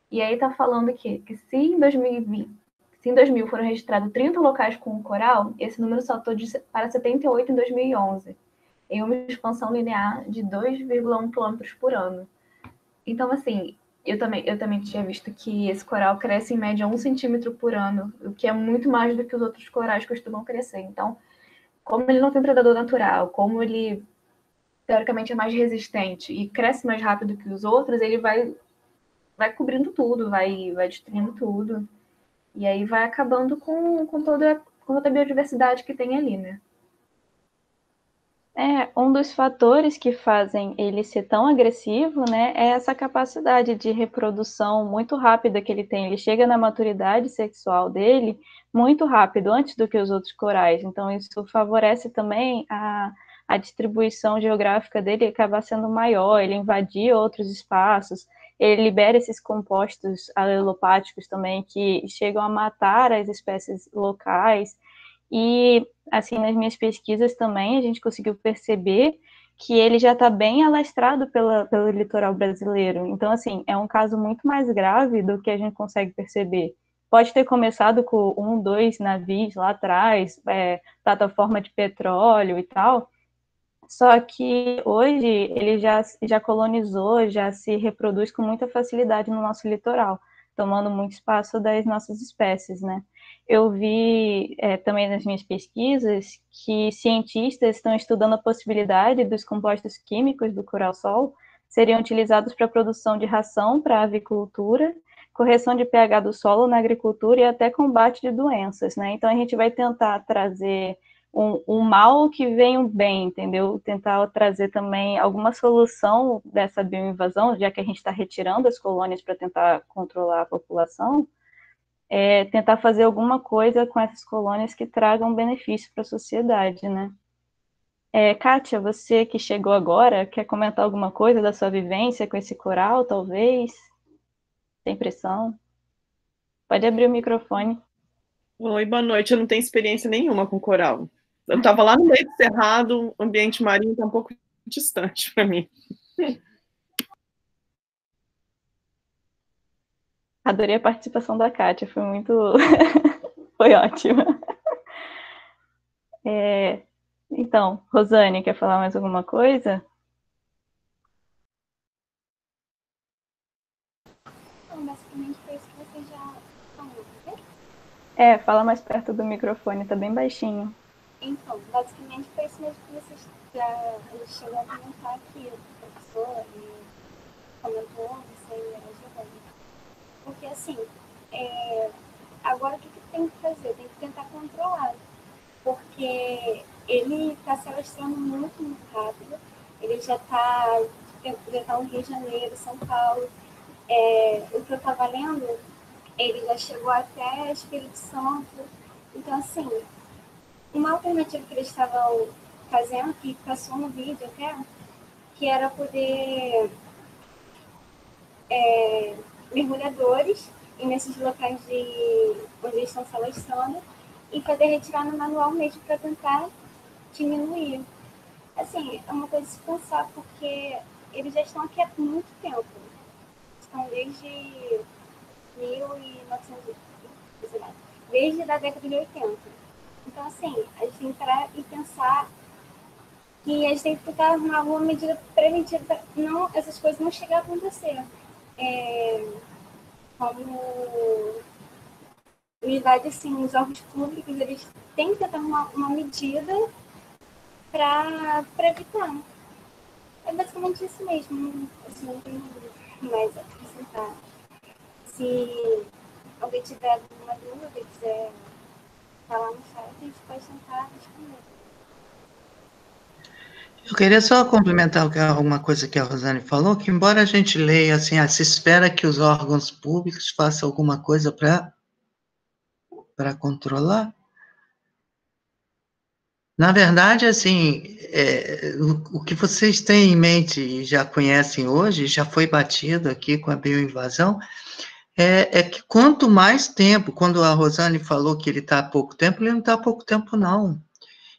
E aí está falando que se em 2000 foram registrados 30 locais com coral, esse número saltou para 78 em 2011, em uma expansão linear de 2,1 km por ano. Então, assim, eu também tinha visto que esse coral cresce em média 1 centímetro por ano, o que é muito mais do que os outros corais costumam crescer. Então, como ele não tem predador natural, como ele teoricamente é mais resistente e cresce mais rápido que os outros, ele vai cobrindo tudo, vai destruindo tudo. E aí vai acabando com toda a biodiversidade que tem ali, né?
Um dos fatores que fazem ele ser tão agressivo, né, é essa capacidade de reprodução muito rápida que ele tem. Ele chega na maturidade sexual dele muito rápido, antes do que os outros corais. Então, isso favorece também a distribuição geográfica dele acabar sendo maior, ele invadir outros espaços, ele libera esses compostos alelopáticos também que chegam a matar as espécies locais. E, assim, nas minhas pesquisas também, a gente conseguiu perceber que ele já está bem alastrado pelo litoral brasileiro. Então, assim, é um caso muito mais grave do que a gente consegue perceber. Pode ter começado com 1, 2 navios lá atrás, plataforma de petróleo e tal, só que hoje ele já colonizou, já se reproduz com muita facilidade no nosso litoral, tomando muito espaço das nossas espécies, né? Eu vi também nas minhas pesquisas que cientistas estão estudando a possibilidade dos compostos químicos do coral-sol seriam utilizados para a produção de ração para a avicultura, correção de pH do solo na agricultura e até combate de doenças, né? Então a gente vai tentar trazer um mal que vem um bem, entendeu? Tentar trazer também alguma solução dessa bioinvasão, já que a gente está retirando as colônias para tentar controlar a população, tentar fazer alguma coisa com essas colônias que tragam benefício para a sociedade, né? Kátia, você que chegou agora, quer comentar alguma coisa da sua vivência com esse coral, talvez? Tem pressão? Pode abrir o microfone.
Oi, boa noite. Eu não tenho experiência nenhuma com coral. Eu estava lá no meio do cerrado, o ambiente marinho está um pouco distante para mim.
Adorei a participação da Kátia, foi muito... foi ótima. Então, Rosane, quer falar mais alguma coisa?
Basicamente foi isso que você já falou, né?
Fala mais perto do microfone, tá bem baixinho.
Então, basicamente foi isso mesmo que vocês já chegou a comentar aqui, o professor comentou, você ajudando. Porque, assim, agora o que tem que fazer? Tem que tentar controlar. Porque ele está se alastrando muito, muito rápido. Ele já está no Rio de Janeiro, São Paulo. O que eu estava lendo, ele já chegou até Espírito Santo. Então, assim, uma alternativa que eles estavam fazendo, que passou no vídeo até, que era poder mergulhadores ir nesses locais onde eles estão se alastrando e fazer retirada manual mesmo para tentar diminuir. Assim, é uma coisa de se pensar, porque eles já estão aqui há muito tempo. Estão desde 1900, desde a década de 80. Então, assim, a gente tem que parar e pensar que a gente tem que tentar arrumar alguma medida preventiva para essas coisas não chegar a acontecer. Como, na verdade, assim, os órgãos públicos, eles têm que tentar uma medida para evitar. É basicamente isso mesmo. Assim, não tem mais a acrescentar. Se alguém tiver alguma dúvida e quiser falar no chat, a gente pode tentar responder.
Eu queria só complementar alguma coisa que a Rosane falou, que embora a gente leia assim, se espera que os órgãos públicos façam alguma coisa para controlar. Na verdade, assim, o que vocês têm em mente e já conhecem hoje, já foi batido aqui com a bioinvasão, é que quanto mais tempo, quando a Rosane falou que ele está há pouco tempo, ele não está há pouco tempo, não.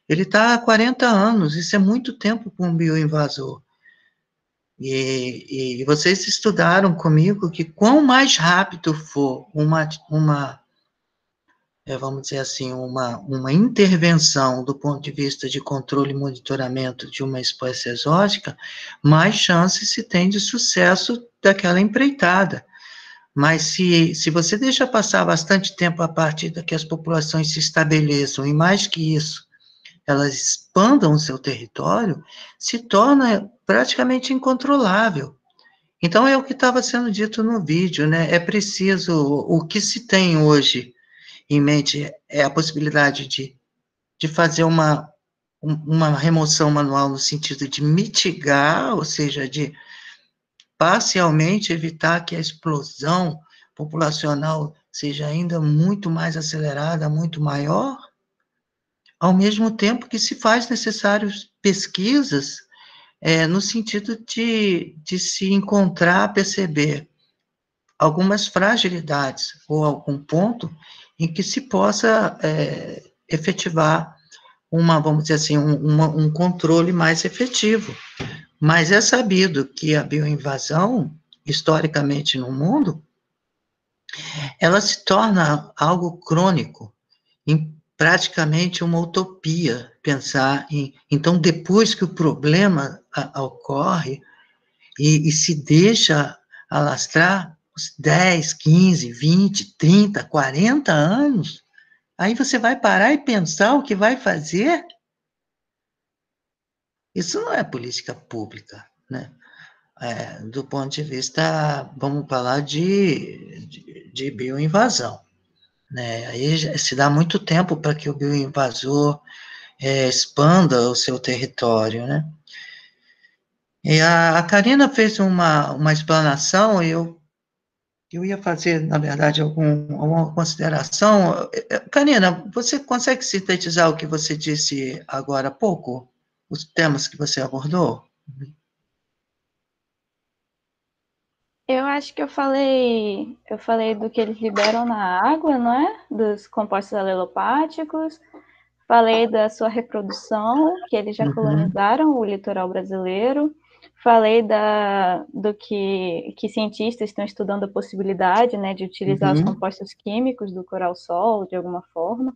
Ele está há 40 anos, isso é muito tempo para um bioinvasor. E vocês estudaram comigo que quanto mais rápido for vamos dizer assim, uma intervenção do ponto de vista de controle e monitoramento de uma espécie exótica, mais chances se tem de sucesso daquela empreitada. Mas se você deixa passar bastante tempo a partir de que as populações se estabeleçam, e mais que isso, elas expandam o seu território, se torna praticamente incontrolável. Então, é o que estava sendo dito no vídeo, né? É preciso, o que se tem hoje em mente é a possibilidade de fazer uma remoção manual no sentido de mitigar, ou seja, de parcialmente evitar que a explosão populacional seja ainda muito mais acelerada, muito maior, ao mesmo tempo que se faz necessárias pesquisas no sentido de se encontrar, perceber algumas fragilidades ou algum ponto em que se possa efetivar vamos dizer assim, um controle mais efetivo. Mas é sabido que a bioinvasão, historicamente no mundo, ela se torna algo crônico, praticamente uma utopia, pensar em... Então, depois que o problema ocorre e se deixa alastrar os 10, 15, 20, 30, 40 anos, aí você vai parar e pensar o que vai fazer? Isso não é política pública, né? Do ponto de vista, vamos falar de bioinvasão, né? Aí se dá muito tempo para que o bioinvasor expanda o seu território, né? E a Karina fez uma explanação, e eu ia fazer, na verdade, alguma consideração. Karina, você consegue sintetizar o que você disse agora há pouco? Os temas que você abordou?
Eu acho que eu falei do que eles liberam na água, não é? Dos compostos alelopáticos. Falei da sua reprodução, que eles já colonizaram o litoral brasileiro. Falei do que cientistas estão estudando a possibilidade, né, de utilizar os compostos químicos do coral-sol de alguma forma.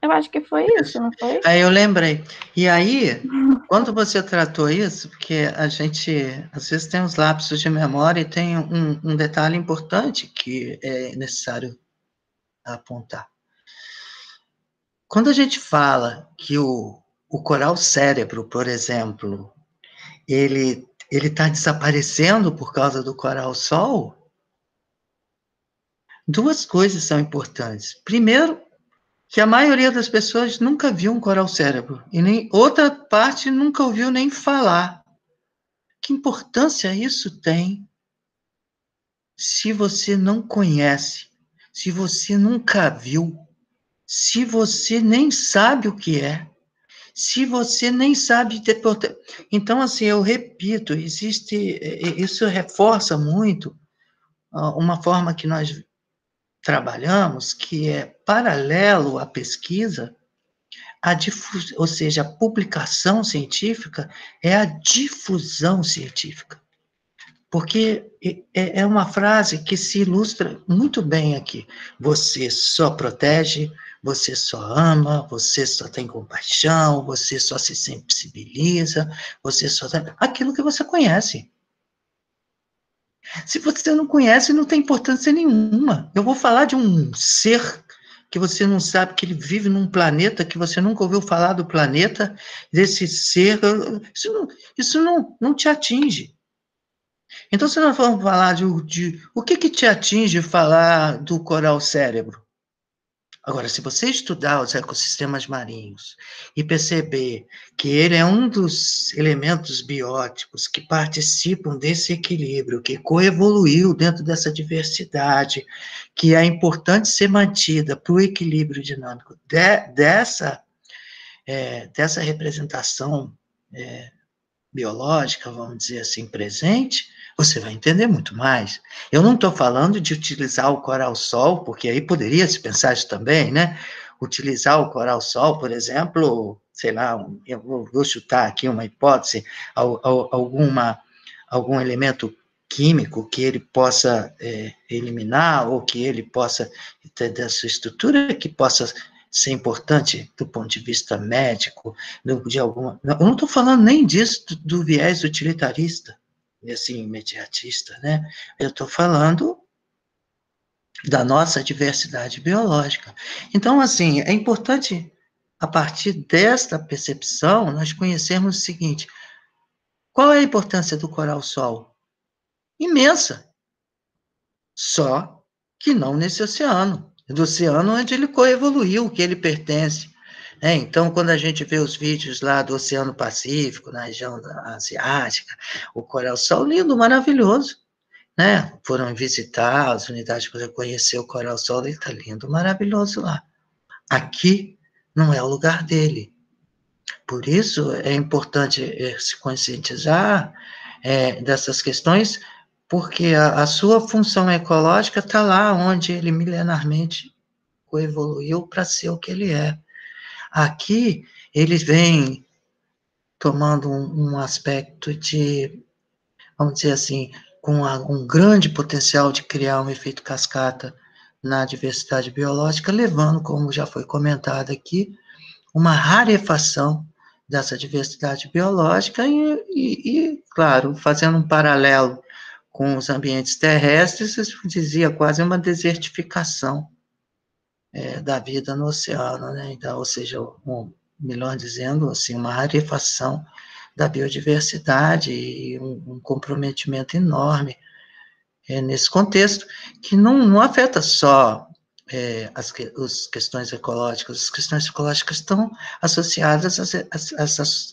Eu acho que foi isso, não foi?
Aí eu lembrei. E aí, quando você tratou isso, porque a gente, às vezes, tem uns lapsos de memória e tem um detalhe importante que é necessário apontar. Quando a gente fala que o coral cérebro, por exemplo, ele está desaparecendo por causa do coral-sol, duas coisas são importantes. Primeiro, que a maioria das pessoas nunca viu um coral-cérebro, e nem outra parte nunca ouviu nem falar. Que importância isso tem se você não conhece, se você nunca viu, se você nem sabe o que é, se você nem sabe... Então, assim, eu repito, isso reforça muito uma forma que nós trabalhamos, que é paralelo à pesquisa, ou seja, a publicação científica é a difusão científica. Porque é uma frase que se ilustra muito bem aqui. Você só protege, você só ama, você só tem compaixão, você só se sensibiliza, você só... Aquilo que você conhece. Se você não conhece, não tem importância nenhuma. Eu vou falar de um ser que você não sabe, que ele vive num planeta, que você nunca ouviu falar do planeta, desse ser, isso não te atinge. Então, se nós vamos falar de o que te atinge falar do coral cérebro? Agora, se você estudar os ecossistemas marinhos e perceber que ele é um dos elementos bióticos que participam desse equilíbrio, que coevoluiu dentro dessa diversidade, que é importante ser mantida para o equilíbrio dinâmico dessa representação biológica, vamos dizer assim, presente, você vai entender muito mais. Eu não estou falando de utilizar o coral-sol, porque aí poderia se pensar isso também, né? Utilizar o coral-sol, por exemplo, sei lá, eu vou chutar aqui uma hipótese, algum elemento químico que ele possa eliminar, ou que ele possa ter dessa estrutura, que possa ser importante do ponto de vista médico, eu não estou falando nem disso do viés utilitarista, assim, imediatista, né? Eu estou falando da nossa diversidade biológica. Então, assim, é importante a partir desta percepção, nós conhecermos o seguinte: qual é a importância do coral-sol? Imensa. Só que não nesse oceano. Do oceano onde ele coevoluiu, que ele pertence. Então, quando a gente vê os vídeos lá do Oceano Pacífico, na região asiática, o coral-sol lindo, maravilhoso. Foram visitar as unidades para conhecer o coral-sol, ele está lindo, maravilhoso lá. Aqui não é o lugar dele. Por isso é importante se conscientizar dessas questões, porque a sua função ecológica está lá onde ele milenarmente coevoluiu para ser o que ele é. Aqui ele vem tomando um aspecto de, vamos dizer assim, com um grande potencial de criar um efeito cascata na diversidade biológica, levando, como já foi comentado aqui, uma rarefação dessa diversidade biológica e, claro, fazendo um paralelo com os ambientes terrestres, isso dizia quase uma desertificação da vida no oceano, Então, ou seja, melhor dizendo, assim, uma rarefação da biodiversidade e um comprometimento enorme nesse contexto, que não afeta só as questões ecológicas. As questões ecológicas estão associadas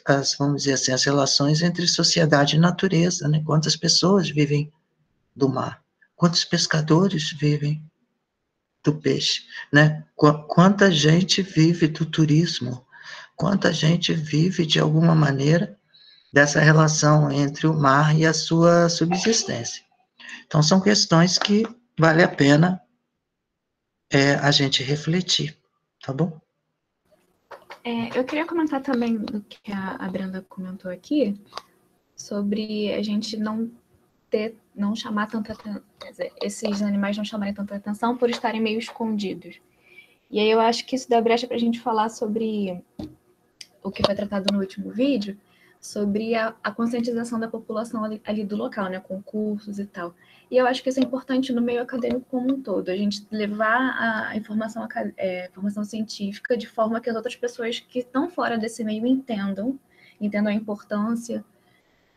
às, vamos dizer assim, às relações entre sociedade e natureza, Quantas pessoas vivem do mar? Quantos pescadores vivem do peixe, Quanta gente vive do turismo? Quanta gente vive, de alguma maneira, dessa relação entre o mar e a sua subsistência? Então, são questões que vale a pena a gente refletir, tá bom?
Eu queria comentar também do que a Brenda comentou aqui, sobre a gente não chamar tanta atenção, quer dizer, esses animais não chamarem tanta atenção por estarem meio escondidos. E aí eu acho que isso dá brecha para a gente falar sobre o que foi tratado no último vídeo, sobre a conscientização da população ali do local, com cursos e tal. E eu acho que isso é importante no meio acadêmico como um todo, a gente levar a informação científica de forma que as outras pessoas que estão fora desse meio entendam a importância,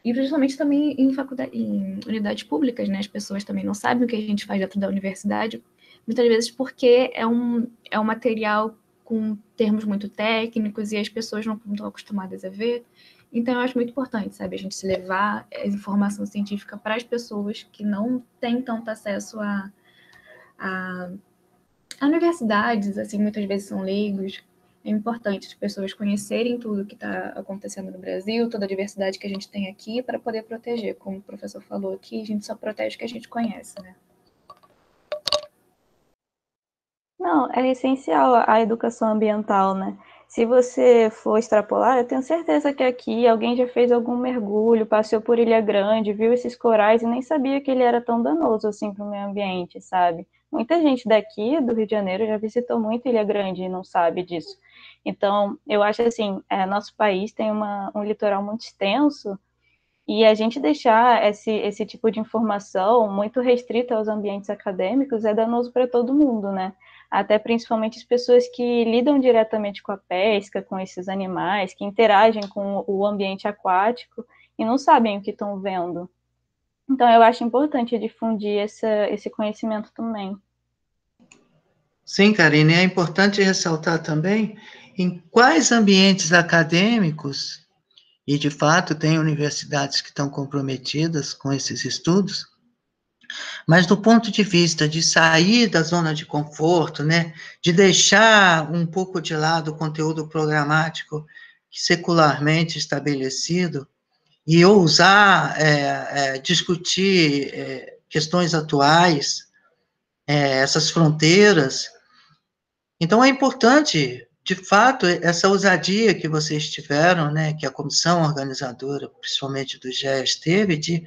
e principalmente também em unidades públicas, as pessoas também não sabem o que a gente faz dentro da universidade, muitas vezes porque é um material com termos muito técnicos e as pessoas não estão acostumadas a ver. Então, eu acho muito importante, a gente se levar a informação científica para as pessoas que não têm tanto acesso a universidades, assim, muitas vezes são leigos. É importante as pessoas conhecerem tudo que está acontecendo no Brasil, toda a diversidade que a gente tem aqui, para poder proteger. Como o professor falou aqui, a gente só protege o que a gente conhece,
Não, é essencial a educação ambiental, Se você for extrapolar, eu tenho certeza que aqui alguém já fez algum mergulho, passeou por Ilha Grande, viu esses corais e nem sabia que ele era tão danoso assim para o meio ambiente, sabe? Muita gente daqui, do Rio de Janeiro, já visitou muito Ilha Grande e não sabe disso. Então, eu acho assim, nosso país tem um litoral muito extenso e a gente deixar esse tipo de informação muito restrita aos ambientes acadêmicos é danoso para todo mundo, Até principalmente as pessoas que lidam diretamente com a pesca, com esses animais, que interagem com o ambiente aquático e não sabem o que estão vendo. Então, eu acho importante difundir esse conhecimento também.
Sim, Karine, é importante ressaltar também em quais ambientes acadêmicos, e de fato tem universidades que estão comprometidas com esses estudos, mas do ponto de vista de sair da zona de conforto, de deixar um pouco de lado o conteúdo programático secularmente estabelecido e ousar discutir questões atuais, essas fronteiras. Então, é importante, de fato, essa ousadia que vocês tiveram, que a comissão organizadora, principalmente do GES, teve, de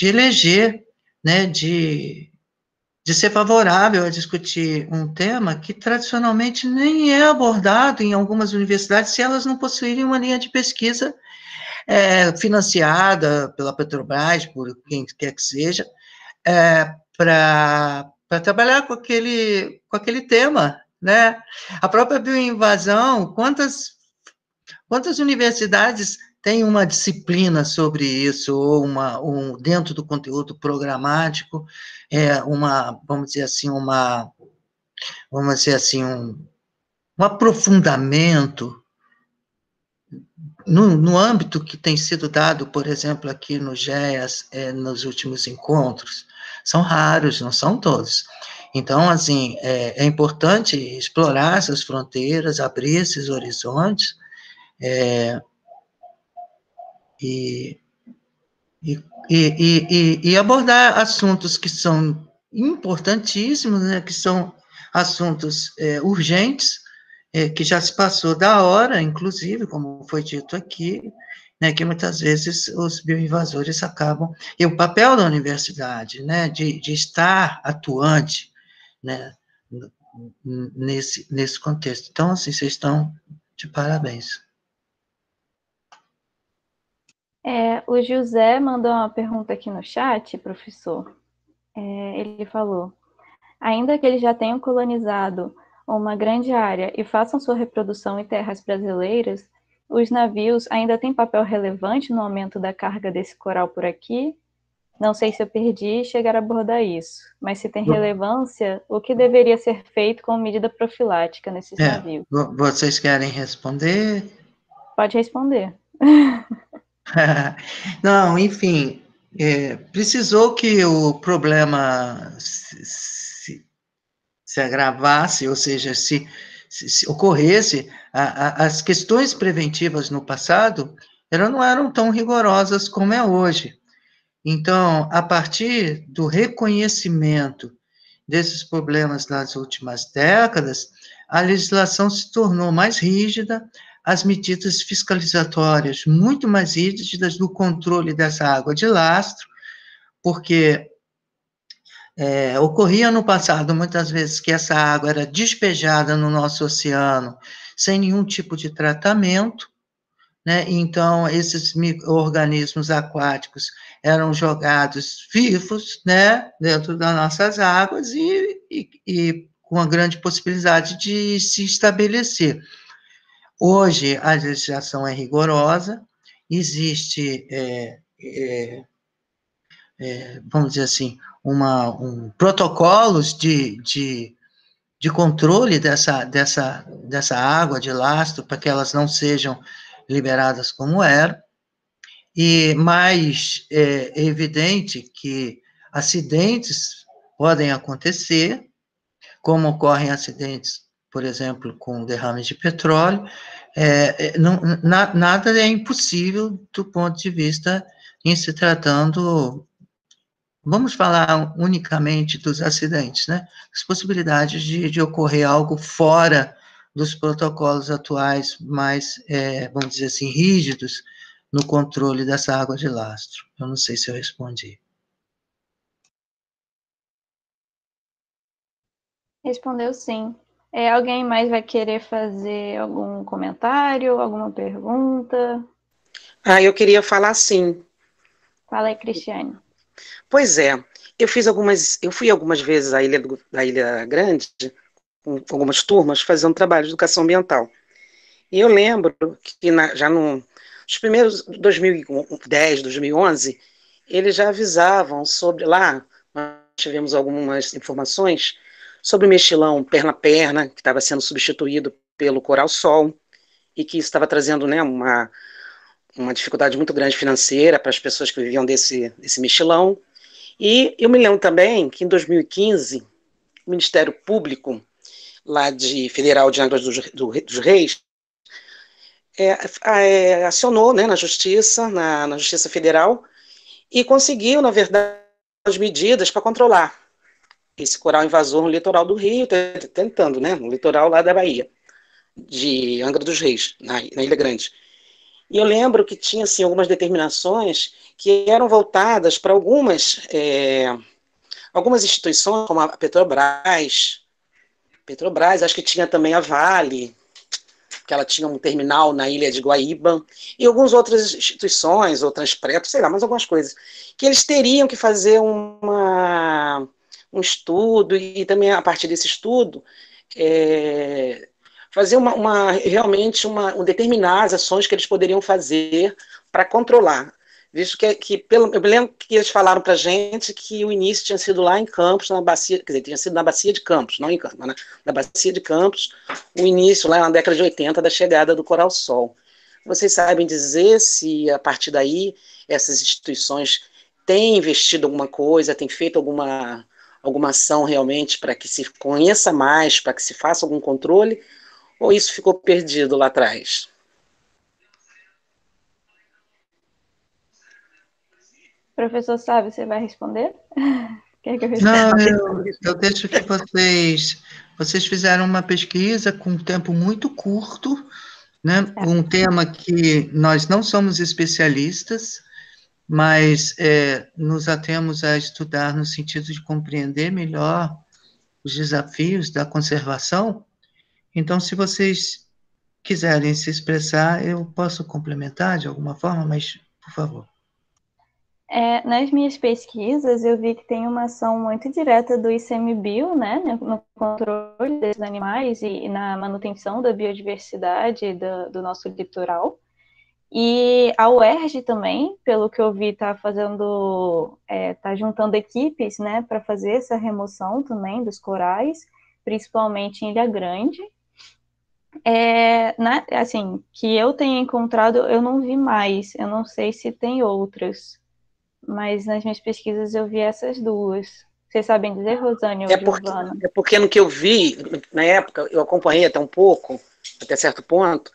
eleger, de ser favorável a discutir um tema que tradicionalmente nem é abordado em algumas universidades se elas não possuírem uma linha de pesquisa financiada pela Petrobras, por quem quer que seja, para trabalhar com aquele tema, né? A própria bioinvasão, quantas universidades têm uma disciplina sobre isso, ou dentro do conteúdo programático, vamos dizer assim, um aprofundamento no âmbito que tem sido dado, por exemplo, aqui no GEAS, nos últimos encontros. São raros, não são todos. Então, assim, é importante explorar essas fronteiras, abrir esses horizontes, e abordar assuntos que são importantíssimos, né, que são assuntos urgentes, que já se passou da hora, inclusive, como foi dito aqui, né, que muitas vezes os bioinvasores acabam, e o papel da universidade, né, de estar atuante, né, nesse contexto. Então, assim, vocês estão de parabéns.
O José mandou uma pergunta aqui no chat, professor. Ele falou, ainda que eles já tenham colonizado uma grande área e façam sua reprodução em terras brasileiras, os navios ainda têm papel relevante no aumento da carga desse coral por aqui? Não sei se eu perdi chegar a abordar isso, mas se tem relevância, o que deveria ser feito como medida profilática nesses navios?
Vocês querem responder?
Pode responder.
Não, enfim, precisou que o problema se agravasse, ou seja, se ocorresse, as questões preventivas no passado, elas não eram tão rigorosas como é hoje. Então, a partir do reconhecimento desses problemas nas últimas décadas, a legislação se tornou mais rígida, as medidas fiscalizatórias muito mais rígidas do controle dessa água de lastro, porque ocorria no passado, muitas vezes, que essa água era despejada no nosso oceano sem nenhum tipo de tratamento, né? Então, esses micro-organismos aquáticos eram jogados vivos, né, dentro das nossas águas e com a grande possibilidade de se estabelecer. Hoje, a legislação é rigorosa, existe, vamos dizer assim, protocolos de controle dessa água de lastro, para que elas não sejam liberadas como era, e mais é evidente que acidentes podem acontecer, como ocorrem acidentes, por exemplo, com derrames de petróleo, nada é impossível do ponto de vista em se tratando, vamos falar unicamente dos acidentes, né? As possibilidades de ocorrer algo fora dos protocolos atuais mais, vamos dizer assim, rígidos no controle dessa água de lastro. Eu não sei se eu respondi.
Respondeu sim. Alguém mais vai querer fazer algum comentário, alguma pergunta?
Eu queria falar sim.
Fala aí, Cristiane.
Pois é, eu fui algumas vezes à Ilha Grande, com algumas turmas, fazer um trabalho de educação ambiental. E eu lembro que já nos primeiros 2010, 2011, eles já avisavam sobre, lá nós tivemos algumas informações sobre o mexilão perna-perna, que estava sendo substituído pelo coral-sol, e que isso estava trazendo, né, uma dificuldade muito grande financeira para as pessoas que viviam desse mexilão. E eu me lembro também que em 2015, o Ministério Público, lá Federal de Angra dos Reis, acionou, né, na Justiça Federal, e conseguiu, na verdade, as medidas para controlar esse coral invasor no litoral do Rio, tentando, né, no litoral lá da Bahia, de Angra dos Reis, na Ilha Grande. E eu lembro que tinha, assim, algumas determinações que eram voltadas para algumas instituições, como a Petrobras, acho que tinha também a Vale, que ela tinha um terminal na ilha de Guaíba, e algumas outras instituições, ou Transpreto, sei lá, mais algumas coisas, que eles teriam que fazer um estudo, e também a partir desse estudo, fazer realmente determinar as ações que eles poderiam fazer para controlar. Visto eu me lembro que eles falaram para a gente que o início tinha sido lá em Campos, na bacia, quer dizer, tinha sido na Bacia de Campos, não em Campos, mas na Bacia de Campos, o início lá na década de 80 da chegada do Coral-Sol. Vocês sabem dizer se, a partir daí, essas instituições têm investido alguma coisa, têm feito alguma ação realmente para que se conheça mais, para que se faça algum controle, ou isso ficou perdido lá atrás?
Professor Sábio, você vai responder? Quer que eu
Não,
responda?
eu deixo que vocês fizeram uma pesquisa com um tempo muito curto, né? Um tema que nós não somos especialistas, mas nos atemos a estudar no sentido de compreender melhor os desafios da conservação. Então, se vocês quiserem se expressar, eu posso complementar de alguma forma, mas, por favor.
Nas minhas pesquisas, eu vi que tem uma ação muito direta do ICMBio, né, no controle desses animais e na manutenção da biodiversidade do nosso litoral. E a UERJ também, pelo que eu vi, está juntando equipes, né, para fazer essa remoção também dos corais, principalmente em Ilha Grande. Assim, que eu tenha encontrado, eu não vi mais, eu não sei se tem outras, mas nas minhas pesquisas eu vi essas duas. Vocês sabem dizer, Rosane ou Giovana?
É porque no que eu vi, na época, eu acompanhei até um pouco, até certo ponto,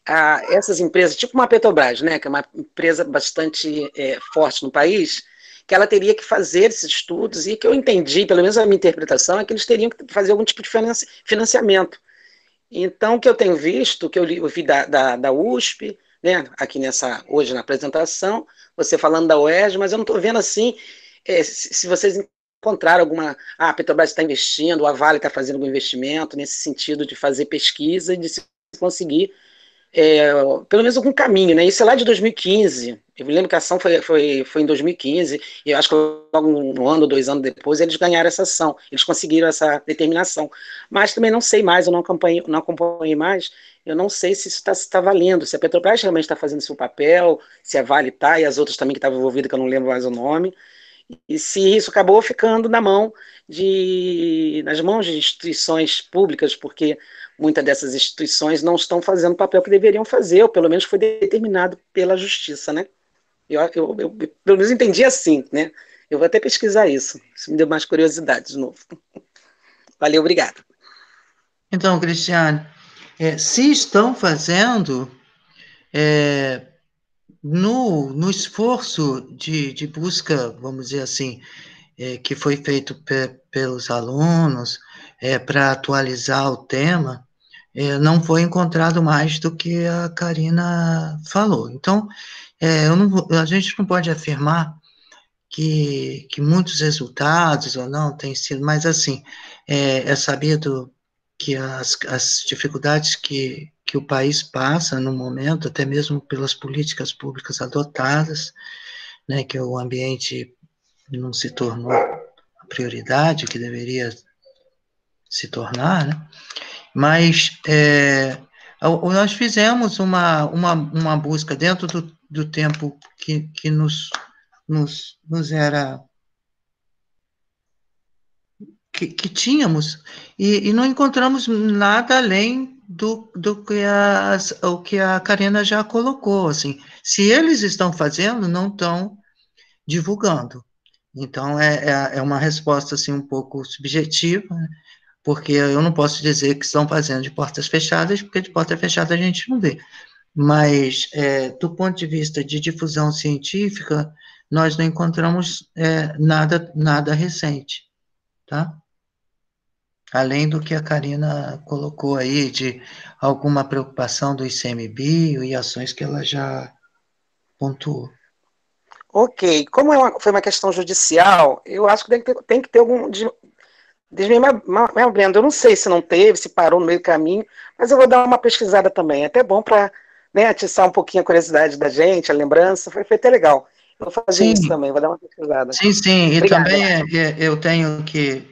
essas empresas, tipo uma Petrobras, né, que é uma empresa bastante forte no país, que ela teria que fazer esses estudos, e que eu entendi, pelo menos a minha interpretação, é que eles teriam que fazer algum tipo de financiamento. Então, o que eu tenho visto, que eu vi da USP, né, aqui hoje na apresentação, você falando da UERJ, mas eu não estou vendo assim, se vocês encontraram alguma... a Petrobras está investindo, a Vale está fazendo algum investimento nesse sentido de fazer pesquisa e de se conseguir pelo menos algum caminho, né? Isso é lá de 2015, eu me lembro que a ação foi em 2015, e eu acho que logo um ano ou 2 anos depois eles ganharam essa ação, eles conseguiram essa determinação, mas também não sei mais, eu não acompanhei mais, eu não sei se isso está valendo, se a Petrobras realmente está fazendo seu papel, se a Vale está, e as outras também que estavam envolvidas, que eu não lembro mais o nome, e se isso acabou ficando nas mãos de instituições públicas, porque muitas dessas instituições não estão fazendo o papel que deveriam fazer, ou pelo menos foi determinado pela justiça, né? Eu pelo menos entendi assim, né? Eu vou até pesquisar isso me deu mais curiosidade de novo. Valeu, obrigado.
Então, Cristiane, se estão fazendo, no esforço de busca, vamos dizer assim, que foi feito pelos alunos para atualizar o tema, não foi encontrado mais do que a Karina falou. Então, a gente não pode afirmar que muitos resultados ou não têm sido, mas assim, é sabido que as dificuldades que o país passa no momento, até mesmo pelas políticas públicas adotadas, né, que o ambiente não se tornou a prioridade que deveria se tornar, né? Mas nós fizemos uma busca dentro do tempo que nos era... que tínhamos, e não encontramos nada além do que a Karina já colocou, assim, se eles estão fazendo, não estão divulgando. Então, é uma resposta, assim, um pouco subjetiva, né? Porque eu não posso dizer que estão fazendo de portas fechadas, porque de porta fechada a gente não vê. Mas, do ponto de vista de difusão científica, nós não encontramos nada recente, tá? Além do que a Karina colocou aí, de alguma preocupação do ICMBio e ações que ela já pontuou.
Ok, como foi uma questão judicial, eu acho que tem que ter algum desmembramento. Eu não sei se não teve, se parou no meio do caminho, mas eu vou dar uma pesquisada também. É até bom para, né, atiçar um pouquinho a curiosidade da gente, a lembrança. Foi até legal. Eu vou fazer isso também, vou dar uma pesquisada.
Sim,
Obrigada.
e também eu tenho que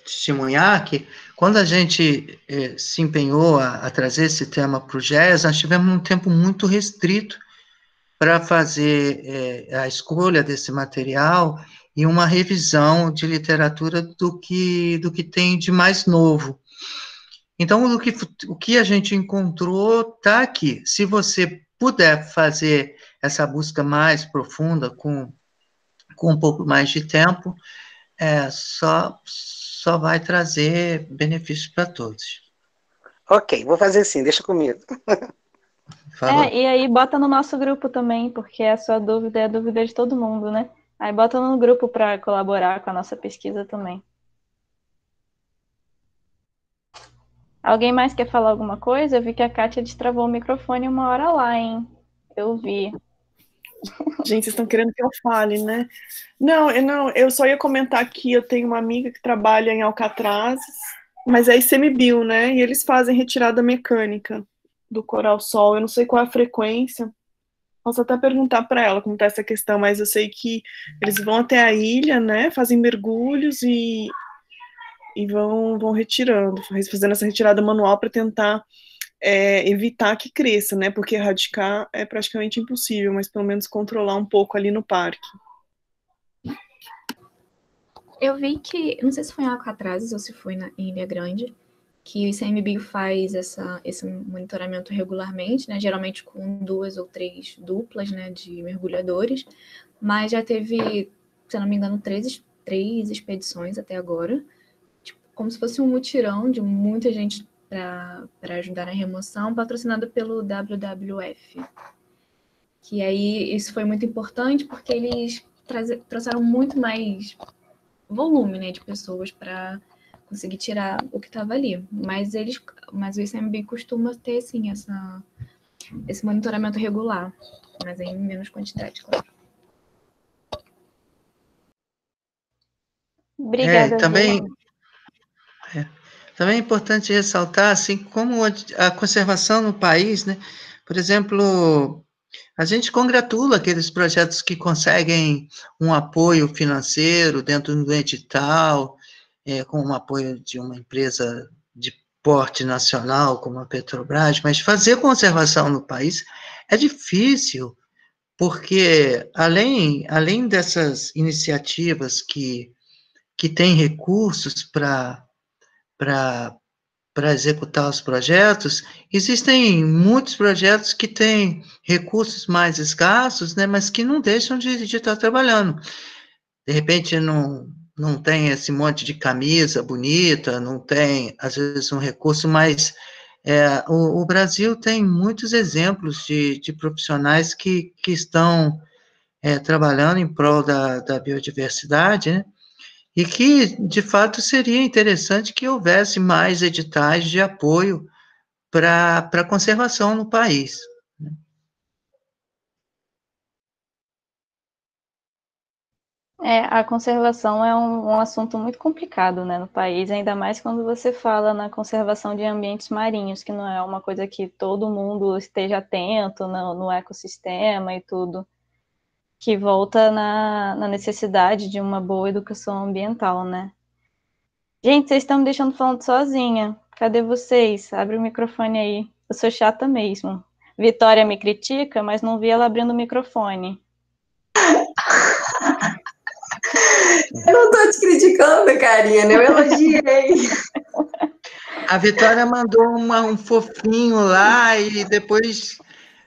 testemunhar que quando a gente se empenhou a trazer esse tema para o GES, nós tivemos um tempo muito restrito para fazer a escolha desse material e uma revisão de literatura do que tem de mais novo. Então, o que a gente encontrou está aqui. Se você puder fazer essa busca mais profunda, com um pouco mais de tempo, só vai trazer benefícios para todos.
Ok, vou fazer assim, deixa comigo.
E aí bota no nosso grupo também, porque a sua dúvida é a dúvida de todo mundo, né? Aí bota no grupo para colaborar com a nossa pesquisa também. Alguém mais quer falar alguma coisa? Eu vi que a Kátia destravou o microfone uma hora lá, hein? Eu vi.
Gente, vocês estão querendo que eu fale, né? Não, eu só ia comentar que eu tenho uma amiga que trabalha em Alcatraz, mas é ICMBio, né? E eles fazem retirada mecânica do coral-sol. Eu não sei qual é a frequência. Posso até perguntar para ela como está essa questão, mas eu sei que eles vão até a ilha, né? Fazem mergulhos e vão retirando, fazendo essa retirada manual para tentar evitar que cresça, né? Porque erradicar é praticamente impossível, mas pelo menos controlar um pouco ali no parque.
Eu vi que, não sei se foi em Alcatraz ou se foi em Ilha Grande, que o ICMBio faz esse monitoramento regularmente, né? Geralmente com 2 ou 3 duplas, né, de mergulhadores, mas já teve, se eu não me engano, 3 expedições até agora, tipo, como se fosse um mutirão de muita gente para ajudar na remoção, patrocinado pelo WWF. Que aí isso foi muito importante porque eles trouxeram muito mais volume, né, de pessoas para conseguir tirar o que estava ali. Mas o ICMBio costuma ter, sim, esse monitoramento regular, mas em menos quantidade, claro.
Obrigada,
também é importante ressaltar, assim, como a conservação no país, né? Por exemplo, a gente congratula aqueles projetos que conseguem um apoio financeiro dentro do edital, com o apoio de uma empresa de porte nacional, como a Petrobras, mas fazer conservação no país é difícil, porque além dessas iniciativas que têm recursos para executar os projetos, existem muitos projetos que têm recursos mais escassos, né, mas que não deixam de estar trabalhando. De repente, não tem esse monte de camisa bonita, não tem, às vezes, um recurso, mas o Brasil tem muitos exemplos de profissionais que estão trabalhando em prol da biodiversidade, né? E que, de fato, seria interessante que houvesse mais editais de apoio para a conservação no país.
A conservação é um assunto muito complicado, né, no país, ainda mais quando você fala na conservação de ambientes marinhos, que não é uma coisa que todo mundo esteja atento no ecossistema e tudo, que volta na necessidade de uma boa educação ambiental, né? Gente, vocês estão me deixando falando sozinha. Cadê vocês? Abre o microfone aí. Eu sou chata mesmo. Vitória me critica, mas não vi ela abrindo o microfone.
Eu não tô te criticando, Karina, eu elogiei.
A Vitória mandou um fofinho lá e depois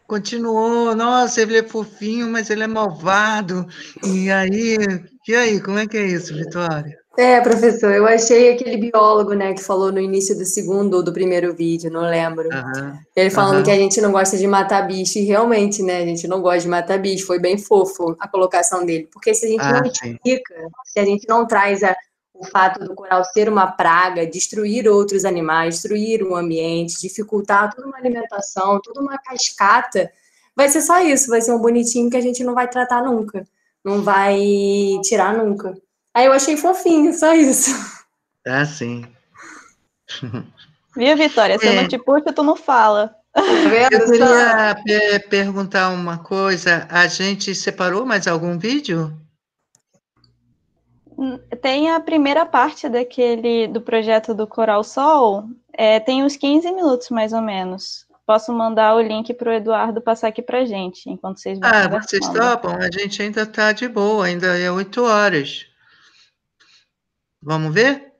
continuou. Nossa, ele é fofinho, mas ele é malvado. E aí, como é que é isso, Vitória?
Professor, eu achei aquele biólogo, né, que falou no início do segundo ou do primeiro vídeo, não lembro. Ele falando que a gente não gosta de matar bicho, e realmente, né, a gente não gosta de matar bicho, foi bem fofo a colocação dele, porque se a gente não explica, se a gente não traz o fato do coral ser uma praga, destruir outros animais, destruir o ambiente, dificultar toda uma alimentação, toda uma cascata, vai ser só isso, vai ser um bonitinho que a gente não vai tratar nunca, não vai tirar nunca. Aí eu achei fofinho, só isso.
Sim.
Viu, Vitória? Se eu não te puxo, tu não fala.
Eu queria perguntar uma coisa. A gente separou mais algum vídeo?
Tem a primeira parte do projeto do Coral Sol, tem uns 15 minutos, mais ou menos. Posso mandar o link para o Eduardo passar aqui para a gente, enquanto vocês vão conversando.
Vocês topam? A gente ainda está de boa, ainda é 8 horas. Vamos ver?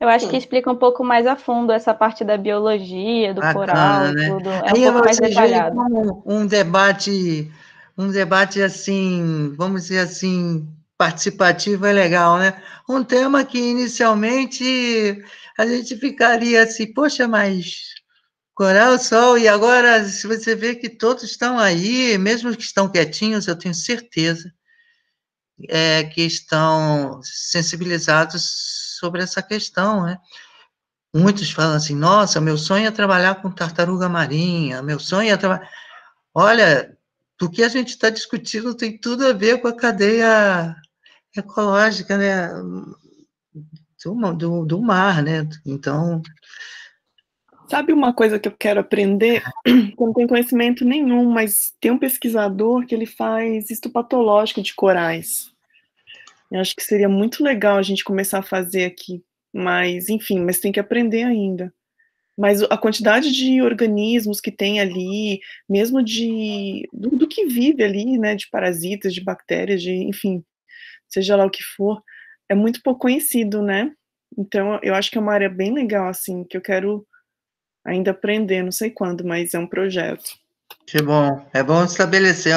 Eu acho que explica um pouco mais a fundo essa parte da biologia, do coral e tudo. É
Aí
um pouco mais
vocês veem
detalhado.
como um debate assim, vamos dizer assim, participativo é legal, né? Um tema que inicialmente a gente ficaria assim, poxa, mas Coral Sol, e agora se você vê que todos estão aí, mesmo que estão quietinhos, eu tenho certeza que estão sensibilizados sobre essa questão, né? Muitos falam assim, nossa, meu sonho é trabalhar com tartaruga marinha, meu sonho é trabalhar... Olha, o que a gente está discutindo tem tudo a ver com a cadeia ecológica, né, do mar, né? Então...
Sabe uma coisa que eu quero aprender? Eu não tenho conhecimento nenhum, mas tem um pesquisador que ele faz histopatológico de corais. Eu acho que seria muito legal a gente começar a fazer aqui, mas enfim, mas tem que aprender ainda. Mas a quantidade de organismos que tem ali, mesmo do que vive ali, né, de parasitas, de bactérias, enfim, seja lá o que for, é muito pouco conhecido, né? Então, eu acho que é uma área bem legal, assim, que eu quero ainda aprender, não sei quando, mas é um projeto.
Que bom. É bom estabelecer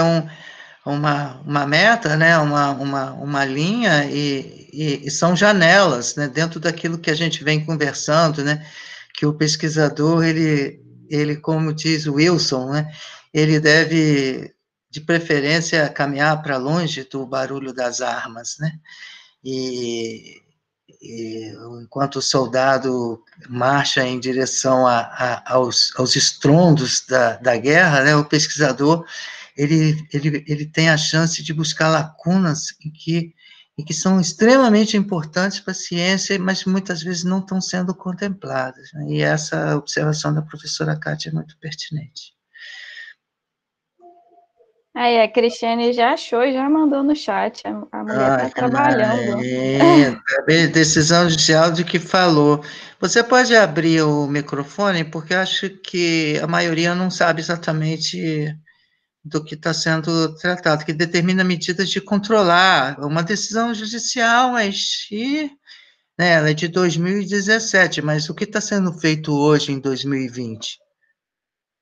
uma meta, né? uma linha, e são janelas, né? Dentro daquilo que a gente vem conversando, né? Que o pesquisador, ele, como diz o Wilson, né? Ele deve, de preferência, caminhar para longe do barulho das armas, né? E enquanto o soldado marcha em direção aos estrondos da guerra, né, o pesquisador ele tem a chance de buscar lacunas que são extremamente importantes para a ciência, mas muitas vezes não estão sendo contempladas, né? E essa observação da professora Kátia é muito pertinente.
Aí a Cristiane já achou e já mandou no chat. A mulher está trabalhando.
Decisão judicial de que falou. Você pode abrir o microfone, porque eu acho que a maioria não sabe exatamente do que está sendo tratado, que determina medidas de controlar uma decisão judicial, mas né, ela é de 2017, mas o que está sendo feito hoje em 2020?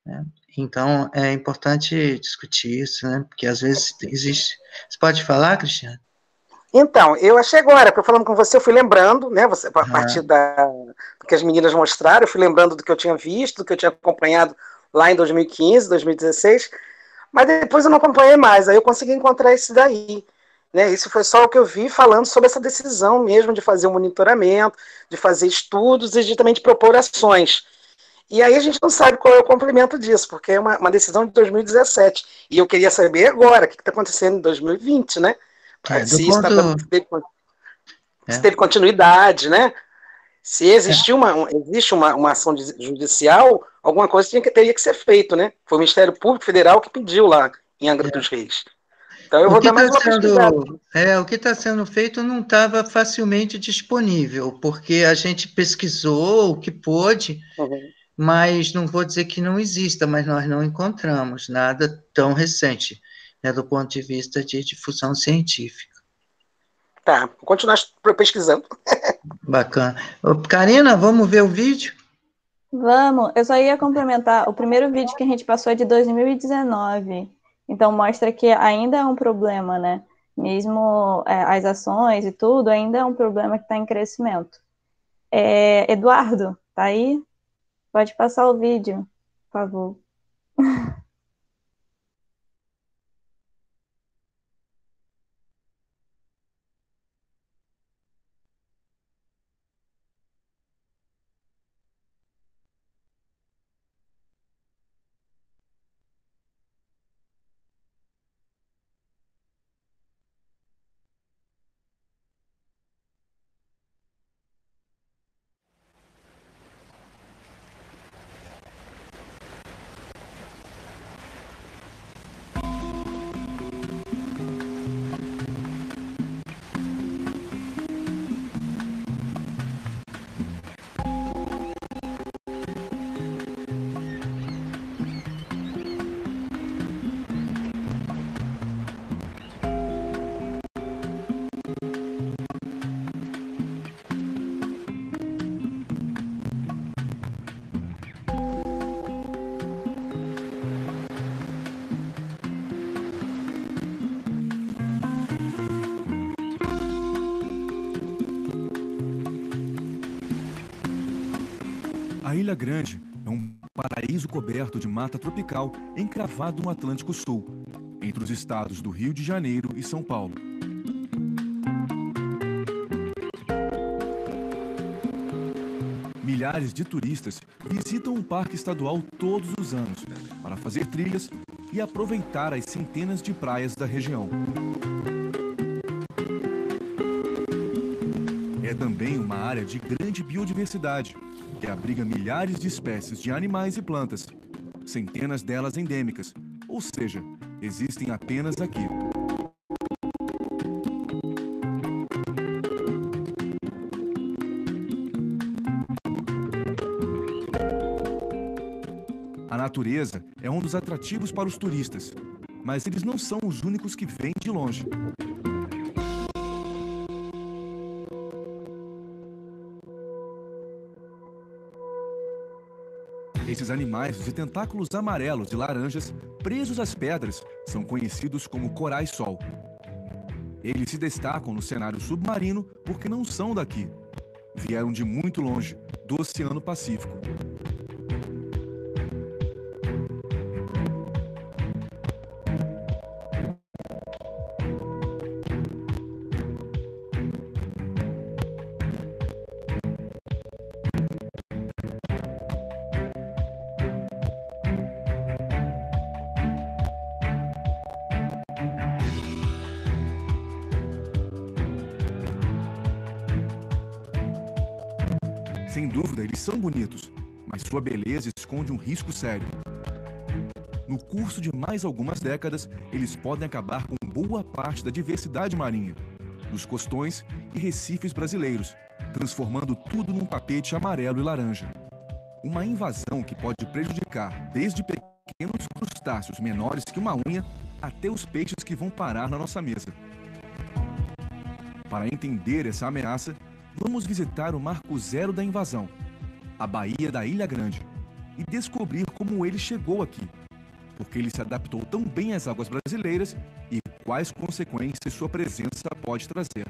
Né? Então, é importante discutir isso, né? Porque às vezes existe... Você pode falar, Cristiane?
Então, eu achei agora, porque falando com você, eu fui lembrando, né, a partir do que as meninas mostraram, eu fui lembrando do que eu tinha visto, do que eu tinha acompanhado lá em 2015, 2016, mas depois eu não acompanhei mais, aí eu consegui encontrar esse daí. Né, isso foi só o que eu vi falando sobre essa decisão mesmo de fazer um monitoramento, de fazer estudos e de também de propor ações. E aí a gente não sabe qual é o complemento disso, porque é uma decisão de 2017. E eu queria saber agora o que está acontecendo em 2020, né? Se isso teve continuidade, né? Se existe uma ação judicial, alguma coisa teria que ser feito, né? Foi o Ministério Público Federal que pediu lá em Angra dos Reis. Então eu vou dar mais uma pesquisada.
O que está sendo feito não estava facilmente disponível, porque a gente pesquisou o que pôde, mas não vou dizer que não exista, mas nós não encontramos nada tão recente, né, do ponto de vista de difusão científica.
Tá, vou continuar pesquisando.
Bacana. Karina, vamos ver o vídeo?
Vamos, eu só ia complementar, o primeiro vídeo que a gente passou é de 2019, então mostra que ainda é um problema, né? Mesmo as ações e tudo, ainda é um problema que está em crescimento. Eduardo, tá aí? Pode passar o vídeo, por favor.
Ilha Grande é um paraíso coberto de mata tropical encravado no Atlântico Sul, entre os estados do Rio de Janeiro e São Paulo. Milhares de turistas visitam o parque estadual todos os anos para fazer trilhas e aproveitar as centenas de praias da região. É também uma área de grande biodiversidade, que abriga milhares de espécies de animais e plantas, centenas delas endêmicas, ou seja, existem apenas aqui. A natureza é um dos atrativos para os turistas, mas eles não são os únicos que vêm de longe. Esses animais de tentáculos amarelos e laranjas, presos às pedras, são conhecidos como corais-sol. Eles se destacam no cenário submarino porque não são daqui. Vieram de muito longe, do Oceano Pacífico. Sem dúvida, eles são bonitos, mas sua beleza esconde um risco sério. No curso de mais algumas décadas, eles podem acabar com boa parte da diversidade marinha, dos costões e recifes brasileiros, transformando tudo num tapete amarelo e laranja. Uma invasão que pode prejudicar desde pequenos crustáceos menores que uma unha até os peixes que vão parar na nossa mesa. Para entender essa ameaça, vamos visitar o marco zero da invasão, a Baía da Ilha Grande, e descobrir como ele chegou aqui, porque ele se adaptou tão bem às águas brasileiras e quais consequências sua presença pode trazer.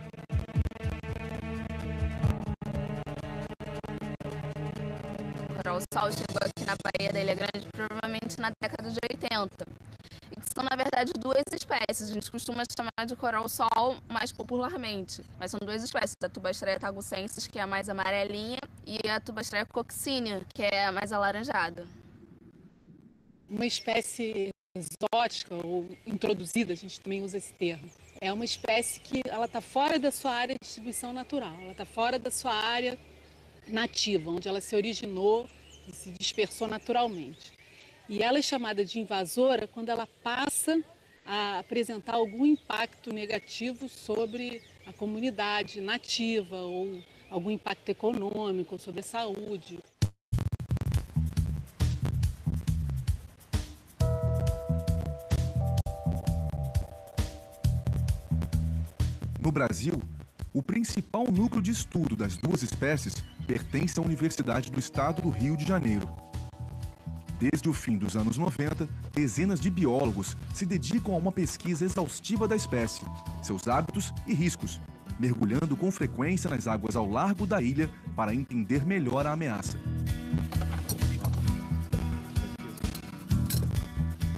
O coral-sol chegou aqui na Baía da Ilha Grande provavelmente na década de 80. E que são, na verdade, duas espécies. A gente costuma chamar de coral-sol mais popularmente. Mas são duas espécies, a Tubastreia tagucensis, que é a mais amarelinha, e a Tubastreia coccinea, que é a mais alaranjada.
Uma espécie exótica ou introduzida, a gente também usa esse termo. É uma espécie que ela está fora da sua área de distribuição natural, ela está fora da sua área nativa, onde ela se originou e se dispersou naturalmente. E ela é chamada de invasora quando ela passa a apresentar algum impacto negativo sobre a comunidade nativa ou algum impacto econômico, sobre a saúde.
No Brasil, o principal núcleo de estudo das duas espécies pertence à Universidade do Estado do Rio de Janeiro. Desde o fim dos anos 90, dezenas de biólogos se dedicam a uma pesquisa exaustiva da espécie, seus hábitos e riscos, mergulhando com frequência nas águas ao largo da ilha para entender melhor a ameaça.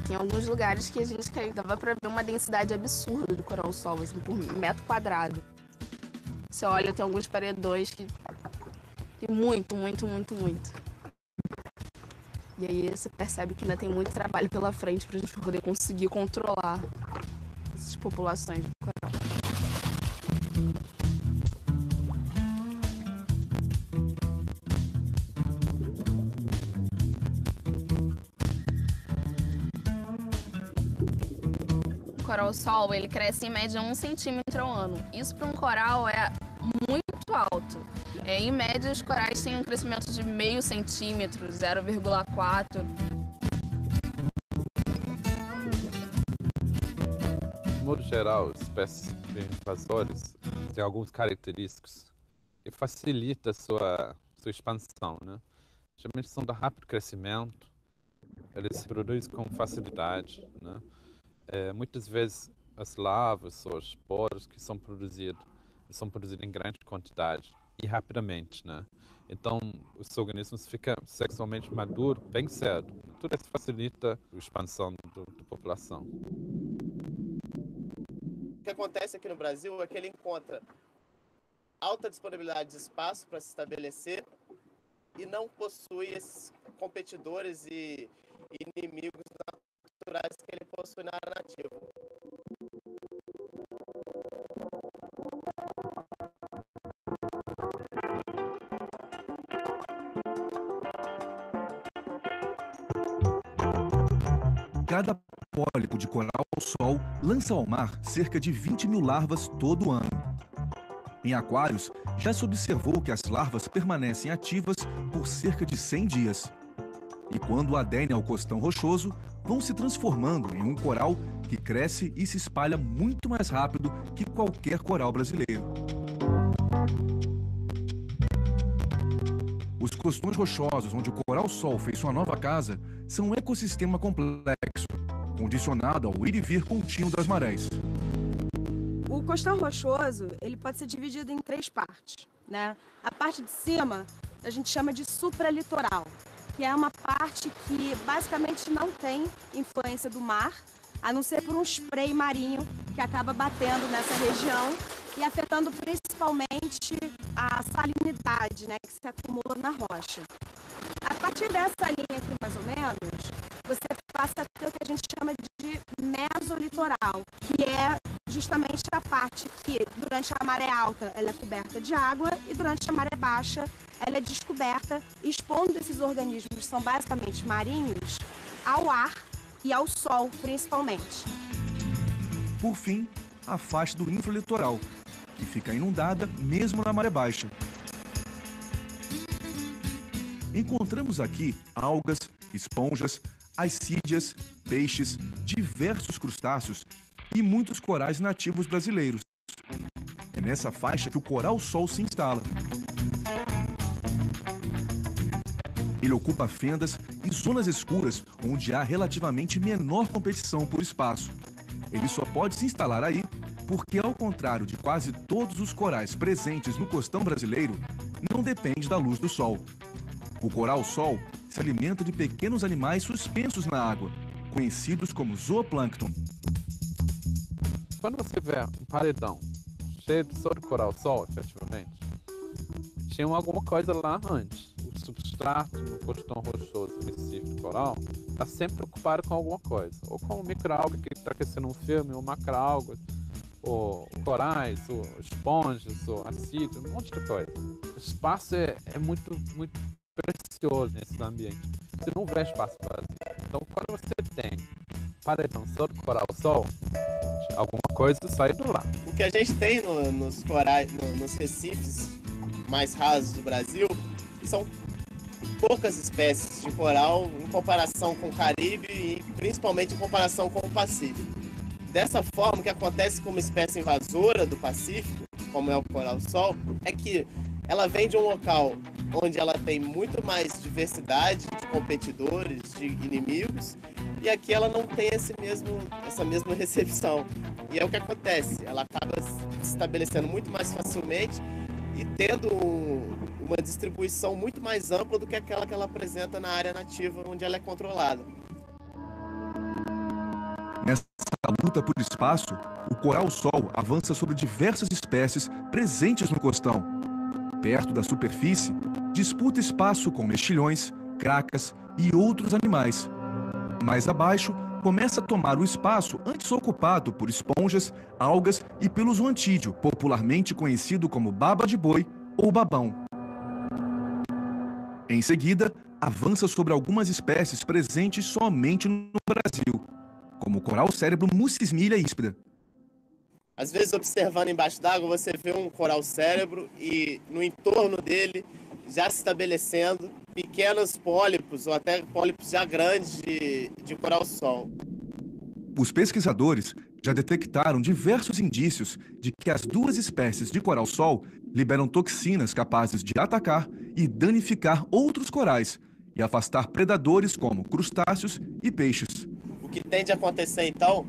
Tem alguns lugares que a gente dava para ver uma densidade absurda do coral-sol, assim, por metro quadrado. Você olha, tem alguns paredões que tem muito. E aí você percebe que ainda tem muito trabalho pela frente para a gente poder conseguir controlar essas populações de coral. O coral-sol, ele cresce em média 1 centímetro ao ano. Isso para um coral é muito alto. Em média, os corais têm um crescimento de meio centímetro, 0,4.
De modo geral, espécies de invasores têm algumas características que facilitam a sua expansão, né? Geralmente são de rápido crescimento, eles se produzem com facilidade, né? Muitas vezes as larvas ou os esporos que são produzidos em grande quantidade e rapidamente, né? Então, os organismos ficam sexualmente maduros bem cedo. Tudo isso facilita a expansão da população.
O que acontece aqui no Brasil é que ele encontra alta disponibilidade de espaço para se estabelecer e não possui esses competidores e inimigos naturais que ele possui na área nativa.
Cada pólipo de coral-sol lança ao mar cerca de 20 mil larvas todo ano. Em aquários, já se observou que as larvas permanecem ativas por cerca de 100 dias. E quando aderem ao costão rochoso, vão se transformando em um coral que cresce e se espalha muito mais rápido que qualquer coral brasileiro. Os costões rochosos onde o coral-sol fez sua nova casa são um ecossistema complexo, condicionado ao ir e vir contínuo das marés.
O costão rochoso, ele pode ser dividido em 3 partes, né? A parte de cima a gente chama de supralitoral, que é uma parte que basicamente não tem influência do mar, a não ser por um spray marinho que acaba batendo nessa região e afetando principalmente a salinidade, né, que se acumula na rocha. A partir dessa linha aqui, mais ou menos, você passa a ter o que a gente chama de mesolitoral, que é justamente a parte que, durante a maré alta, ela é coberta de água e durante a maré baixa, ela é descoberta, expondo esses organismos, que são basicamente marinhos, ao ar e ao sol, principalmente.
Por fim, a faixa do infralitoral, que fica inundada mesmo na maré baixa. Encontramos aqui algas, esponjas, ascídeas, peixes, diversos crustáceos e muitos corais nativos brasileiros. É nessa faixa que o coral-sol se instala. Ele ocupa fendas e zonas escuras onde há relativamente menor competição por espaço. Ele só pode se instalar aí porque, ao contrário de quase todos os corais presentes no costão brasileiro, não depende da luz do sol. O coral-sol se alimenta de pequenos animais suspensos na água, conhecidos como zooplâncton.
Quando você vê um paredão cheio de só de coral-sol, efetivamente, tinha alguma coisa lá antes. O substrato no costão rochoso específico do coral está sempre ocupado com alguma coisa, ou com um microalga que está aquecendo um filme, ou macroalgas, ou corais, ou esponjas, ou assídios, um monte de coisa. O espaço é muito precioso nesse ambiente. Você não vê espaço vazio. Então, quando você tem paredão só do coral-sol, alguma coisa sai do lá.
O que a gente tem nos corais, nos recifes mais rasos do Brasil, são poucas espécies de coral em comparação com o Caribe e principalmente em comparação com o Pacífico. Dessa forma, o que acontece com uma espécie invasora do Pacífico, como é o coral-sol, é que ela vem de um local onde ela tem muito mais diversidade de competidores, de inimigos, e aqui ela não tem essa mesma recepção. E é o que acontece, ela acaba se estabelecendo muito mais facilmente e tendo uma distribuição muito mais ampla do que aquela que ela apresenta na área nativa, onde ela é controlada.
Nessa luta por espaço, o coral-sol avança sobre diversas espécies presentes no costão. Perto da superfície, disputa espaço com mexilhões, cracas e outros animais. Mais abaixo, começa a tomar o espaço antes ocupado por esponjas, algas e pelo zoantídeo, popularmente conhecido como baba de boi ou babão. Em seguida, avança sobre algumas espécies presentes somente no Brasil, como o coral-cérebro Mucismylia híspida.
Às vezes, observando embaixo d'água, você vê um coral-cérebro e no entorno dele já se estabelecendo pequenos pólipos ou até pólipos já grandes de coral-sol.
Os pesquisadores já detectaram diversos indícios de que as duas espécies de coral-sol liberam toxinas capazes de atacar e danificar outros corais e afastar predadores como crustáceos e peixes.
O que tende a acontecer, então,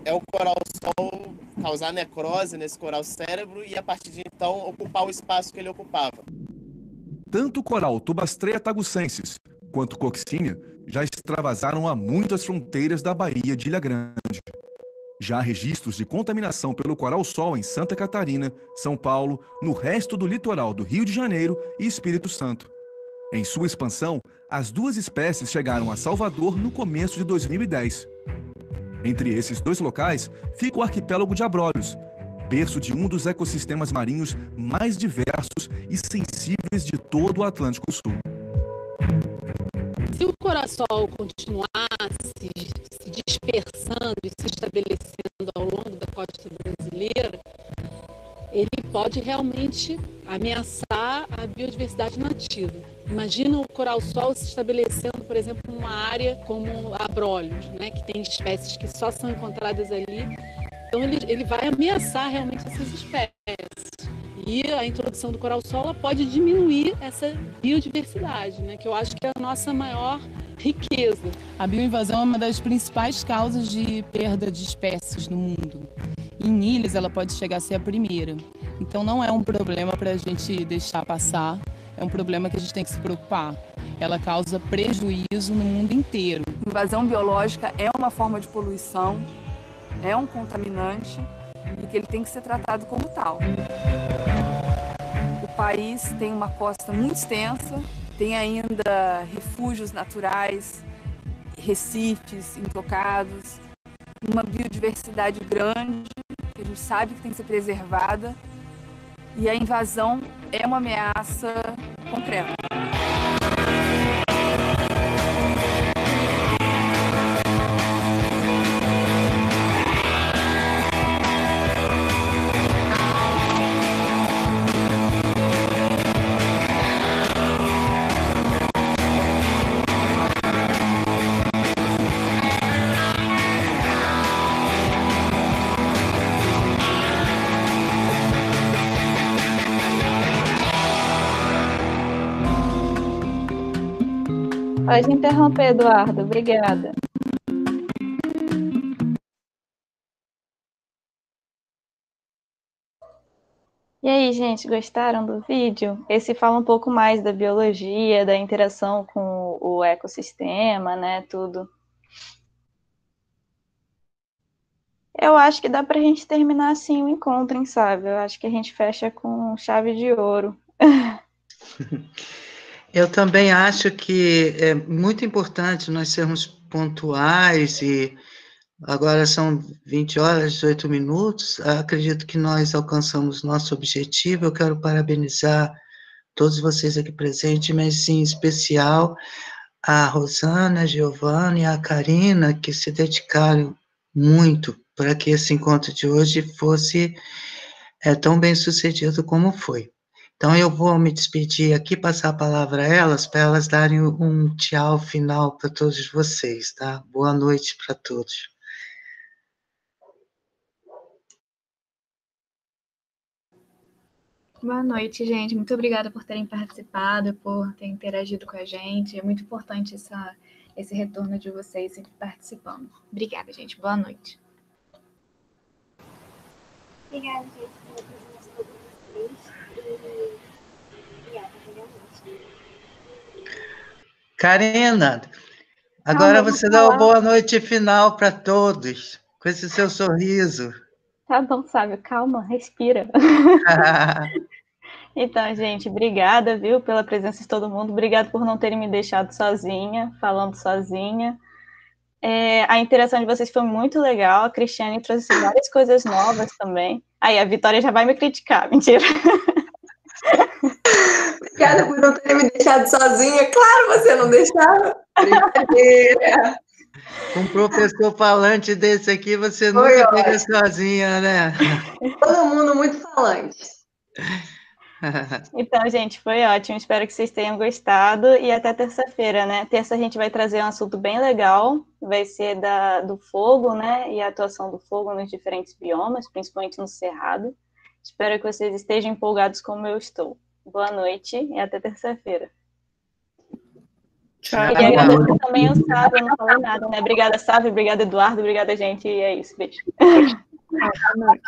é o coral-sol causar necrose nesse coral-cérebro e, a partir de então, ocupar o espaço que ele ocupava.
Tanto o coral Tubastreia tagucensis quanto Coccinia já extravasaram a muitas fronteiras da Baía de Ilha Grande. Já há registros de contaminação pelo coral-sol em Santa Catarina, São Paulo, no resto do litoral do Rio de Janeiro e Espírito Santo. Em sua expansão, as duas espécies chegaram a Salvador no começo de 2010. Entre esses dois locais fica o arquipélago de Abrolhos, berço de um dos ecossistemas marinhos mais diversos e sensíveis de todo o Atlântico Sul.
Se o coral-sol continuar se dispersando e se estabelecendo ao longo da costa brasileira, ele pode realmente ameaçar a biodiversidade nativa. Imagina o coral-sol se estabelecendo, por exemplo, numa área como Abrolhos, né, que tem espécies que só são encontradas ali. Então ele vai ameaçar realmente essas espécies. E a introdução do coral-sol pode diminuir essa biodiversidade, né, que eu acho que é a nossa maior riqueza.
A bioinvasão é uma das principais causas de perda de espécies no mundo. Em ilhas, ela pode chegar a ser a primeira. Então, não é um problema para a gente deixar passar, é um problema que a gente tem que se preocupar. Ela causa prejuízo no mundo inteiro.
Invasão biológica é uma forma de poluição, é um contaminante e que ele tem que ser tratado como tal. O país tem uma costa muito extensa, tem ainda refúgios naturais, recifes intocados, uma biodiversidade grande, que a gente sabe que tem que ser preservada, e a invasão é uma ameaça concreta.
Pode interromper, Eduardo. Obrigada. E aí, gente, gostaram do vídeo? Esse fala um pouco mais da biologia, da interação com o ecossistema, né, tudo. Eu acho que dá pra gente terminar assim o encontro, hein, sabe? Eu acho que a gente fecha com chave de ouro.
Eu também acho que é muito importante nós sermos pontuais e agora são 20 horas, 18 minutos. Acredito que nós alcançamos nosso objetivo. Eu quero parabenizar todos vocês aqui presentes, mas em especial a Rosana, a Giovana e a Karina, que se dedicaram muito para que esse encontro de hoje fosse tão bem sucedido como foi. Então, eu vou me despedir aqui, passar a palavra a elas, para elas darem um tchau final para todos vocês, tá? Boa noite para todos.
Boa noite, gente. Muito obrigada por terem participado, por terem interagido com a gente. É muito importante esse retorno de vocês sempre participando. Obrigada, gente. Boa noite.
Obrigada, gente, pela presença de todos vocês. Obrigada, realmente.
Karina, agora você dá uma boa noite final para todos, com esse seu sorriso.
Tá bom, Sábio, calma, respira. Então, gente, obrigada, viu, pela presença de todo mundo. Obrigada por não terem me deixado sozinha, falando sozinha. A interação de vocês foi muito legal. A Cristiane trouxe várias coisas novas também. Aí, a Vitória já vai me criticar, mentira.
Obrigada por não ter me deixado sozinha. Claro, você não deixava. Brincadeira.
Um professor falante desse aqui, você nunca fica sozinha, né?
Todo mundo muito falante.
Então, gente, foi ótimo. Espero que vocês tenham gostado. E até terça-feira, né? Terça a gente vai trazer um assunto bem legal. Vai ser do fogo, né? E a atuação do fogo nos diferentes biomas, principalmente no Cerrado. Espero que vocês estejam empolgados como eu estou. Boa noite e até terça-feira.
Tchau.
E agradeço também ao Sábio, eu não falei nada, né? Obrigada, Sábio. Obrigada, Eduardo. Obrigada, gente. E é isso. Beijo.
Boa noite.